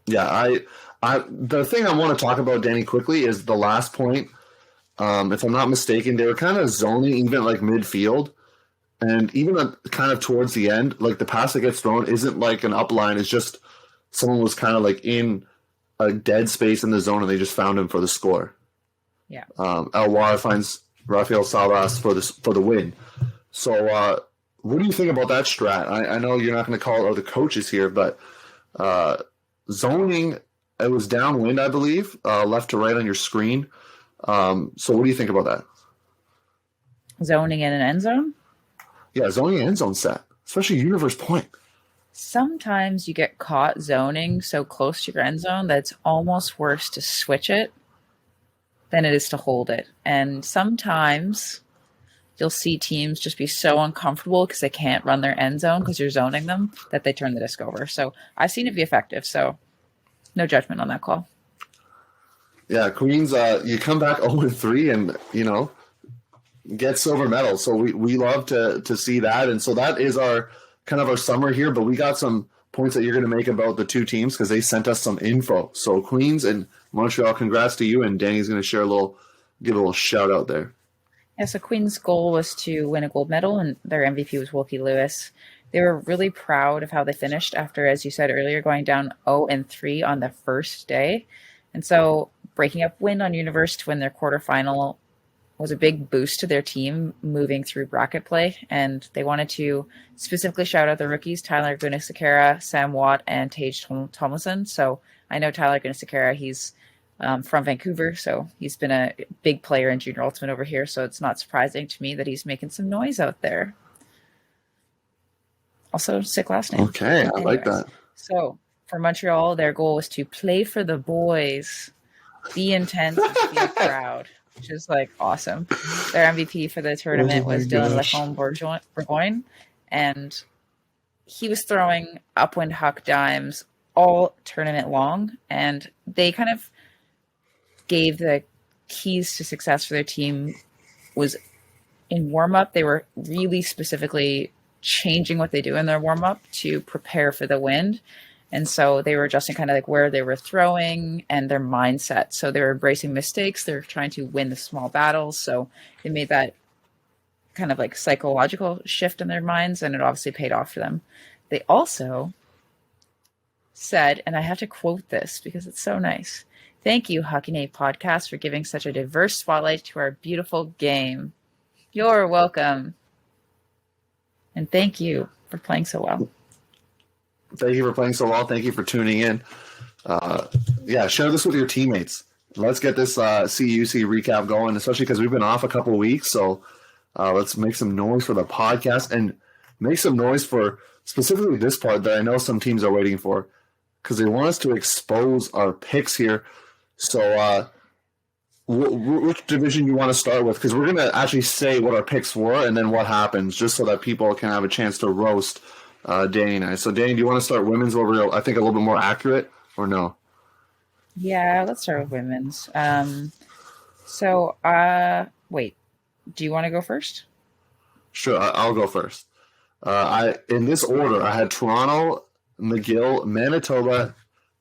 Yeah, the thing I want to talk about, Danny, quickly is the last point. If I'm not mistaken, they were kind of zoning even like midfield. And even kind of towards the end, like the pass that gets thrown isn't like an up line. It's just someone was kind of like in a dead space in the zone and they just found him for the score. Yeah. Elwar finds Rafael Salas for the win. So what do you think about that strat? I know you're not going to call it the coaches here, but zoning, it was downwind, I believe, left to right on your screen. So what do you think about that? Zoning in an end zone? Yeah, zoning an end zone set, especially universe point. Sometimes you get caught zoning so close to your end zone that it's almost worse to switch it than it is to hold it. And sometimes you'll see teams just be so uncomfortable because they can't run their end zone because you're zoning them that they turn the disc over. So I've seen it be effective. So no judgment on that call. Yeah, Queens, you come back 0-3 and, get silver medal. So we love to see that. And so that is our kind of our summer here, but we got some points that you're going to make about the two teams because they sent us some info. So Queens and Montreal, congrats to you. And Danny's going to give a little shout out there. Yeah, so Queens' goal was to win a gold medal, and their MVP was Wilkie Lewis. They were really proud of how they finished after, as you said earlier, going down 0-3 on the first day. And so breaking up win on Universe to win their quarterfinal was a big boost to their team moving through bracket play. And they wanted to specifically shout out the rookies, Tyler Gunasekara, Sam Watt, and Tage Tomlinson. So I know Tyler Gunasekara, he's from Vancouver, so he's been a big player in Junior Ultimate over here, so it's not surprising to me that he's making some noise out there. Also, sick last name. Okay, I like that. So for Montreal, their goal was to play for the boys, be intense, and be a crowd, which is like awesome. Their MVP for the tournament was Dylan Lacombe-Bourgoin, and he was throwing upwind huck dimes all tournament long, and they kind of gave the keys to success for their team was in warm-up. They were really specifically changing what they do in their warm-up to prepare for the wind. And so they were adjusting kind of like where they were throwing and their mindset. So they were embracing mistakes. They're trying to win the small battles. So they made that kind of like psychological shift in their minds, and it obviously paid off for them. They also said, and I have to quote this because it's so nice, "Thank you, Huckin podcast, for giving such a diverse spotlight to our beautiful game. You're welcome. And thank you for playing so well." Thank you for playing so well. Thank you for tuning in. Share this with your teammates. Let's get this CUUC recap going, especially because we've been off a couple of weeks. So let's make some noise for the podcast and make some noise for specifically this part that I know some teams are waiting for. because they want us to expose our picks here. So, which division you want to start with? Because we're going to actually say what our picks were and then what happens, just so that people can have a chance to roast Danny and I. So, Danny, do you want to start women's over, I think, a little bit more accurate, or no? Yeah, let's start with women's. Wait, do you want to go first? Sure, I'll go first. In this order, I had Toronto, McGill, Manitoba,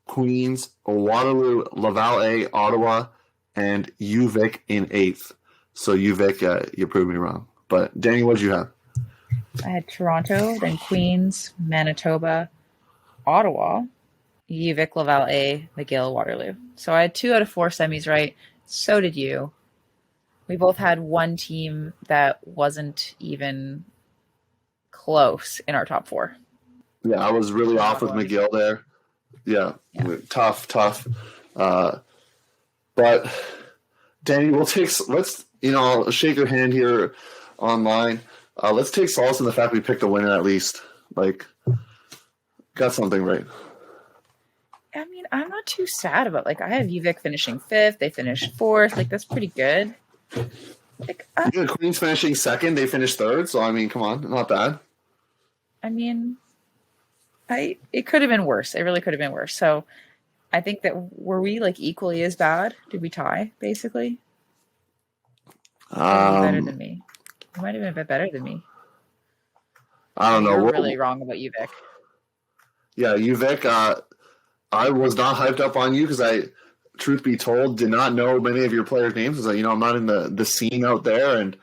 Queens, Waterloo, Laval A, Ottawa, and UVic in 8th. So UVic, you proved me wrong. But Danny, what did you have? I had Toronto, then Queens, Manitoba, Ottawa, UVic, Laval A, McGill, Waterloo. So I had 2 out of 4 semis right. So did you. We both had one team that wasn't even close in our top 4. Yeah, I was really off with McGill there. Yeah. Tough. But Danny, let's shake your hand here online. Let's take solace in the fact we picked a winner at least. Like, got something right. I mean, I'm not too sad about, like, I have UVic finishing 5th. They finished 4th. Like, that's pretty good. Like, Queens finishing 2nd. They finished 3rd. So, I mean, come on. Not bad. I mean, it could have been worse. It really could have been worse. So, I think that were we, like, equally as bad? Did we tie, basically? Better than me. You might have been a bit better than me. I don't know. You're really wrong about UVic. Yeah, UVic, I was not hyped up on you because I, truth be told, did not know many of your players' names. Because, I'm not in the scene out there, and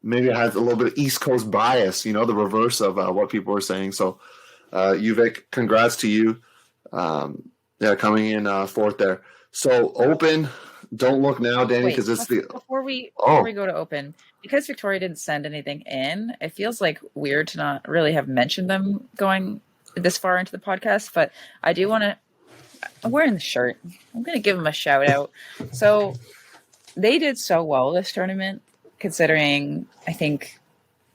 maybe I had a little bit of East Coast bias, the reverse of what people were saying. So, UVic, congrats to you. Coming in 4th there. So, Open, don't look now, Danny, because it's before we go to Open, because Victoria didn't send anything in, it feels like weird to not really have mentioned them going this far into the podcast, but I do want to. I'm wearing the shirt. I'm going to give them a shout out. So they did so well this tournament, considering I think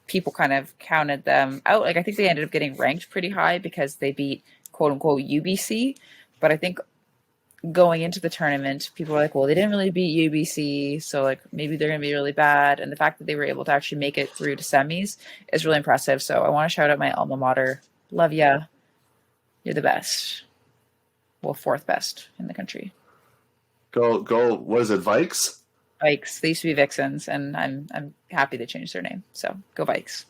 people kind of counted them out. Like, I think they ended up getting ranked pretty high because they beat quote unquote UBC. But I think going into the tournament, people were like, well, they didn't really beat UBC, so like maybe they're going to be really bad. And the fact that they were able to actually make it through to semis is really impressive. So I want to shout out my alma mater. Love ya. You're the best. Well, 4th best in the country. Go! What is it, Vikes? Vikes. They used to be Vixens, and I'm happy they changed their name. So go Vikes.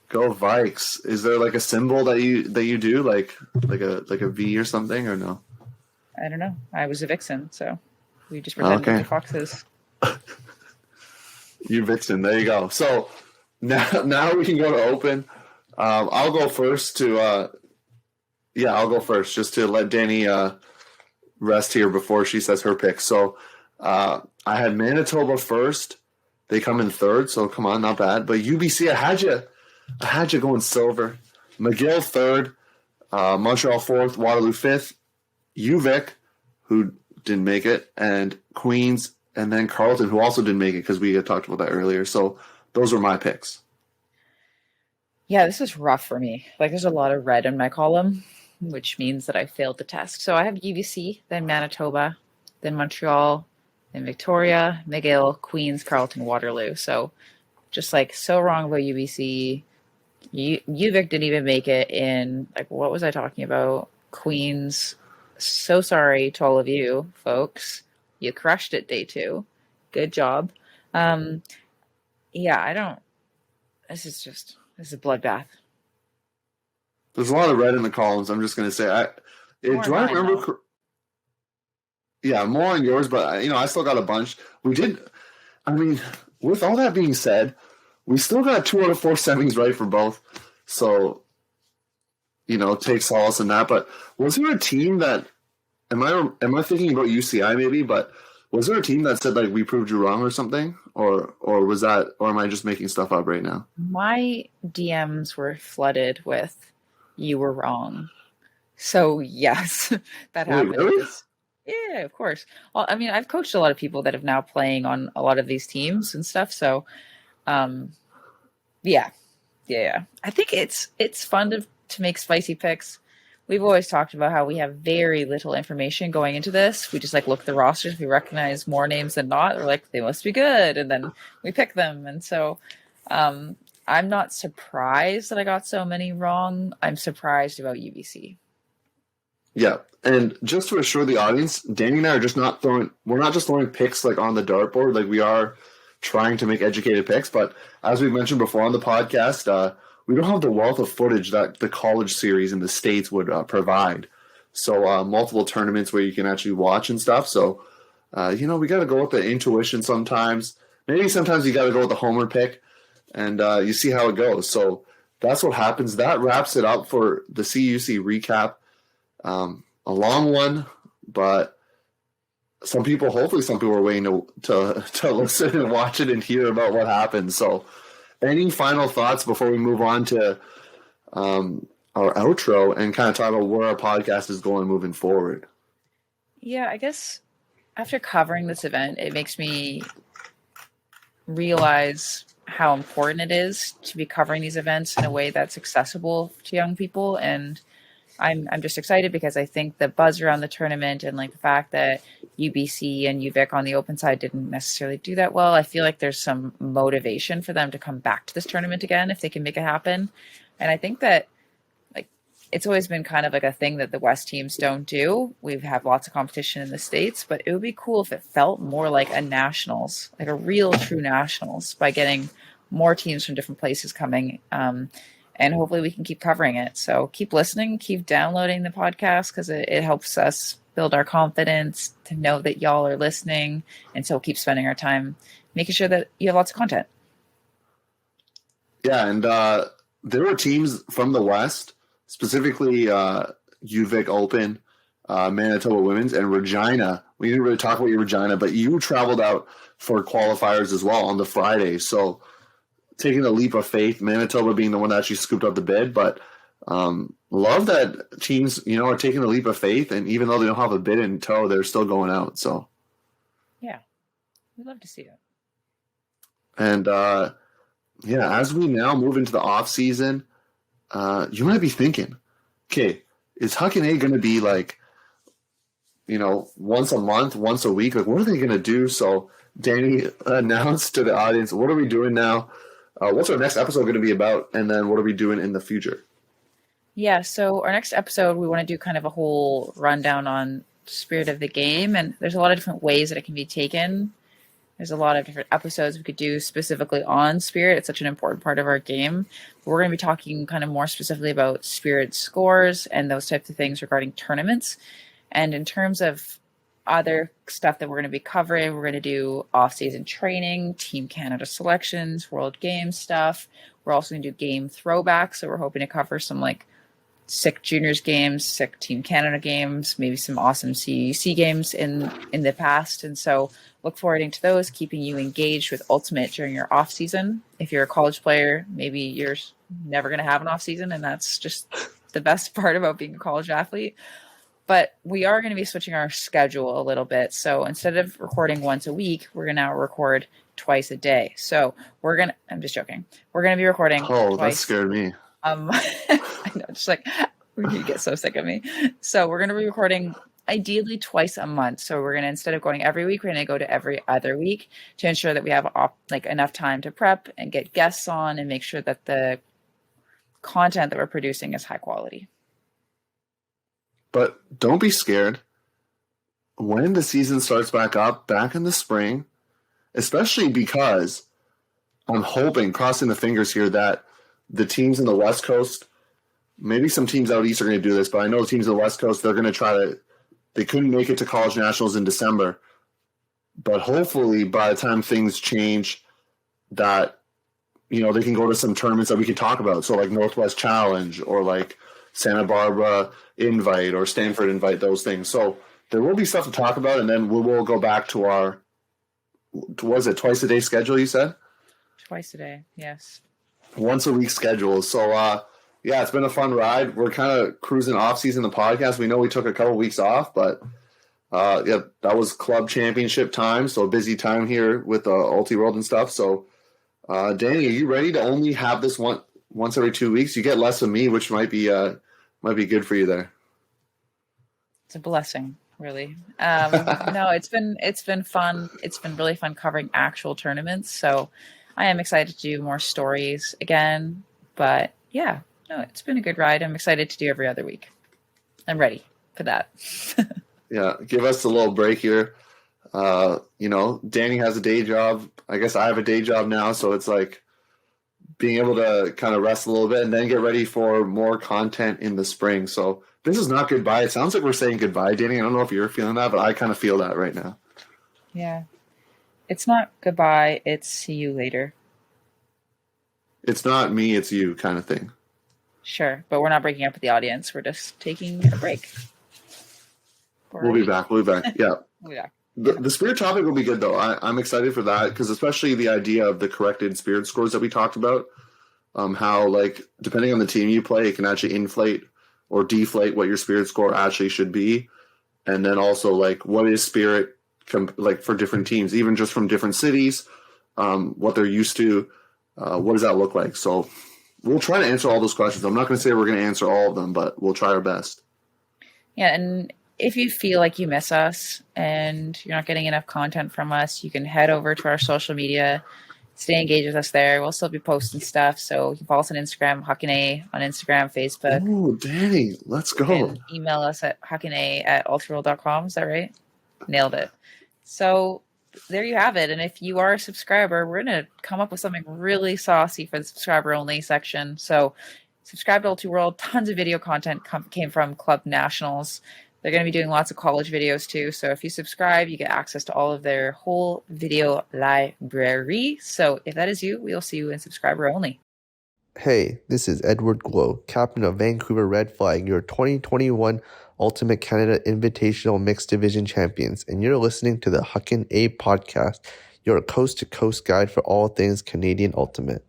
Go Vikes. Is there like a symbol that you do, like a V or something, or no? I don't know. I was a Vixen, so we just pretended to be foxes. You Vixen. There you go. So now we can go to Open. I'll go first I'll go first just to let Danny rest here before she says her pick. So I had Manitoba first. They come in 3rd, so come on, not bad. But UBC, I had you going silver. McGill 3rd, Montreal 4th, Waterloo 5th, UVic, who didn't make it, and Queens, and then Carleton, who also didn't make it because we had talked about that earlier. So those were my picks. Yeah, this is rough for me. Like, there's a lot of red in my column, which means that I failed the test. So I have UBC, then Manitoba, then Montreal, then Victoria, McGill, Queens, Carleton, Waterloo. So just like so wrong about UBC. UVic didn't even make it in, like, what was I talking about? Queens. So sorry to all of you folks. You crushed it day 2. Good job. This is a bloodbath. There's a lot of red in the columns. I'm just going to say, do I remember? Yeah, more on yours, but I still got a bunch. We did. I mean, with all that being said, we still got 2 out of 4 semis right for both. So, take solace in that. But was there a team that? Am I thinking about UCI maybe? But was there a team that said like we proved you wrong or something, or was that, or am I just making stuff up right now? My DMs were flooded with "you were wrong," so yes, that happened. Really? Yeah, of course. Well, I mean, I've coached a lot of people that have now playing on a lot of these teams and stuff. So, yeah. I think it's fun to make spicy picks, we've always talked about how we have very little information going into this. We just like look at the rosters. We recognize more names than not. We're like, they must be good. And then we pick them. And so I'm not surprised that I got so many wrong. I'm surprised about UBC. Yeah. And just to assure the audience, Danie and I are we're not just throwing picks like on the dartboard. Like we are trying to make educated picks. But as we mentioned before on the podcast, we don't have the wealth of footage that the college series in the States would provide. So multiple tournaments where you can actually watch and stuff. So, we got to go with the intuition sometimes. Maybe sometimes you got to go with the homer pick, and you see how it goes. So that's what happens. That wraps it up for the CUUC recap. A long one, but hopefully some people are waiting to listen and watch it and hear about what happened. So any final thoughts before we move on to our outro and kind of talk about where our podcast is going moving forward? Yeah, I guess after covering this event, it makes me realize how important it is to be covering these events in a way that's accessible to young people. And I'm just excited because I think the buzz around the tournament and like the fact that UBC and UVic on the open side didn't necessarily do that well, I feel like there's some motivation for them to come back to this tournament again if they can make it happen. And I think that like it's always been kind of like a thing that the West teams don't do. We have lots of competition in the States, but it would be cool if it felt more like a nationals, like a real true nationals, by getting more teams from different places coming. And hopefully we can keep covering it. So keep listening, keep downloading the podcast because it helps us build our confidence to know that y'all are listening. And so keep spending our time making sure that you have lots of content. Yeah, and there were teams from the West, specifically UVic Open, Manitoba Women's, and Regina. We didn't really talk about your Regina, but you traveled out for qualifiers as well on the Friday. So taking a leap of faith, Manitoba being the one that actually scooped up the bid, but love that teams, are taking a leap of faith, and even though they don't have a bid in tow, they're still going out. So, yeah, we'd love to see it. And as we now move into the off season, you might be thinking, okay, is Huckin going to be like, once a month, once a week? Like, what are they going to do? So, Danie announced to the audience, what are we doing now? What's our next episode going to be about? And then what are we doing in the future? Yeah, so our next episode, we want to do kind of a whole rundown on spirit of the game. And there's a lot of different ways that it can be taken. There's a lot of different episodes we could do specifically on spirit. It's such an important part of our game. But we're going to be talking kind of more specifically about spirit scores and those types of things regarding tournaments. And in terms of other stuff that we're going to be covering, we're going to do off-season training, Team Canada selections, World Games stuff. We're also going to do game throwbacks, so we're hoping to cover some like sick juniors games, sick Team Canada games, maybe some awesome CUUC games in the past. And so look forward to those, keeping you engaged with Ultimate during your off-season. If you're a college player, maybe you're never going to have an off-season, and that's just the best part about being a college athlete. But we are going to be switching our schedule a little bit. So instead of recording once a week, we're going to now record twice a day. So I'm just joking. We're going to be recording twice. That scared me. I know, just like, you get so sick of me. So we're going to be recording ideally twice a month. So we're going to, instead of going every week, we're going to go to every other week to ensure that we have enough time to prep and get guests on and make sure that the content that we're producing is high quality. But don't be scared. When the season starts back up, back in the spring, especially because I'm hoping, crossing the fingers here, that the teams in the West Coast, maybe some teams out East are going to do this, but I know the teams in the West Coast, they're going to they couldn't make it to college nationals in December. But hopefully by the time things change, that, they can go to some tournaments that we can talk about. So like Northwest Challenge or like Santa Barbara Invite or Stanford Invite, those things. So there will be stuff to talk about, and then we will go back to our, was it twice a day schedule you said? Twice a day, yes. Once a week schedule. So, it's been a fun ride. We're kind of cruising off season the podcast. We know we took a couple weeks off, but that was club championship time. So a busy time here with the Ulti World and stuff. So, Danie, are you ready to only have this once every 2 weeks? You get less of me, which might be good for you there. It's a blessing, really. No, it's been fun. It's been really fun covering actual tournaments. So I am excited to do more stories again. But yeah, no, it's been a good ride. I'm excited to do every other week. I'm ready for that. Yeah, give us a little break here. Danie has a day job. I guess I have a day job now, so it's like being able to kind of rest a little bit and then get ready for more content in the spring. So this is not goodbye. It sounds like we're saying goodbye, Danie. I don't know if you're feeling that, but I kind of feel that right now. Yeah. It's not goodbye. It's see you later. It's not me, it's you kind of thing. Sure. But we're not breaking up with the audience. We're just taking a break. We'll be back. Yeah. We'll be back. The spirit topic will be good, though. I'm excited for that because especially the idea of the corrected spirit scores that we talked about, how, like, depending on the team you play, it can actually inflate or deflate what your spirit score actually should be. And then also, like, what is spirit, like, for different teams, even just from different cities, what they're used to, what does that look like? So we'll try to answer all those questions. I'm not going to say we're going to answer all of them, but we'll try our best. Yeah, and if you feel like you miss us and you're not getting enough content from us, you can head over to our social media, stay engaged with us there. We'll still be posting stuff. So you can follow us on Instagram, Huckin on Instagram, Facebook. Oh, Danie, let's go. And email us at huckin@ultraworld.com. Is that right? Nailed it. So there you have it. And if you are a subscriber, we're going to come up with something really saucy for the subscriber only section. So subscribe to Ultra World. Tons of video content came from Club Nationals. They're going to be doing lots of college videos too. So if you subscribe, you get access to all of their whole video library. So if that is you, we'll see you in subscriber only. Hey, this is Edward Glow, captain of Vancouver Red Flag, your 2021 Ultimate Canada Invitational Mixed Division Champions, and you're listening to the Huckin A podcast, your coast-to-coast guide for all things Canadian Ultimate.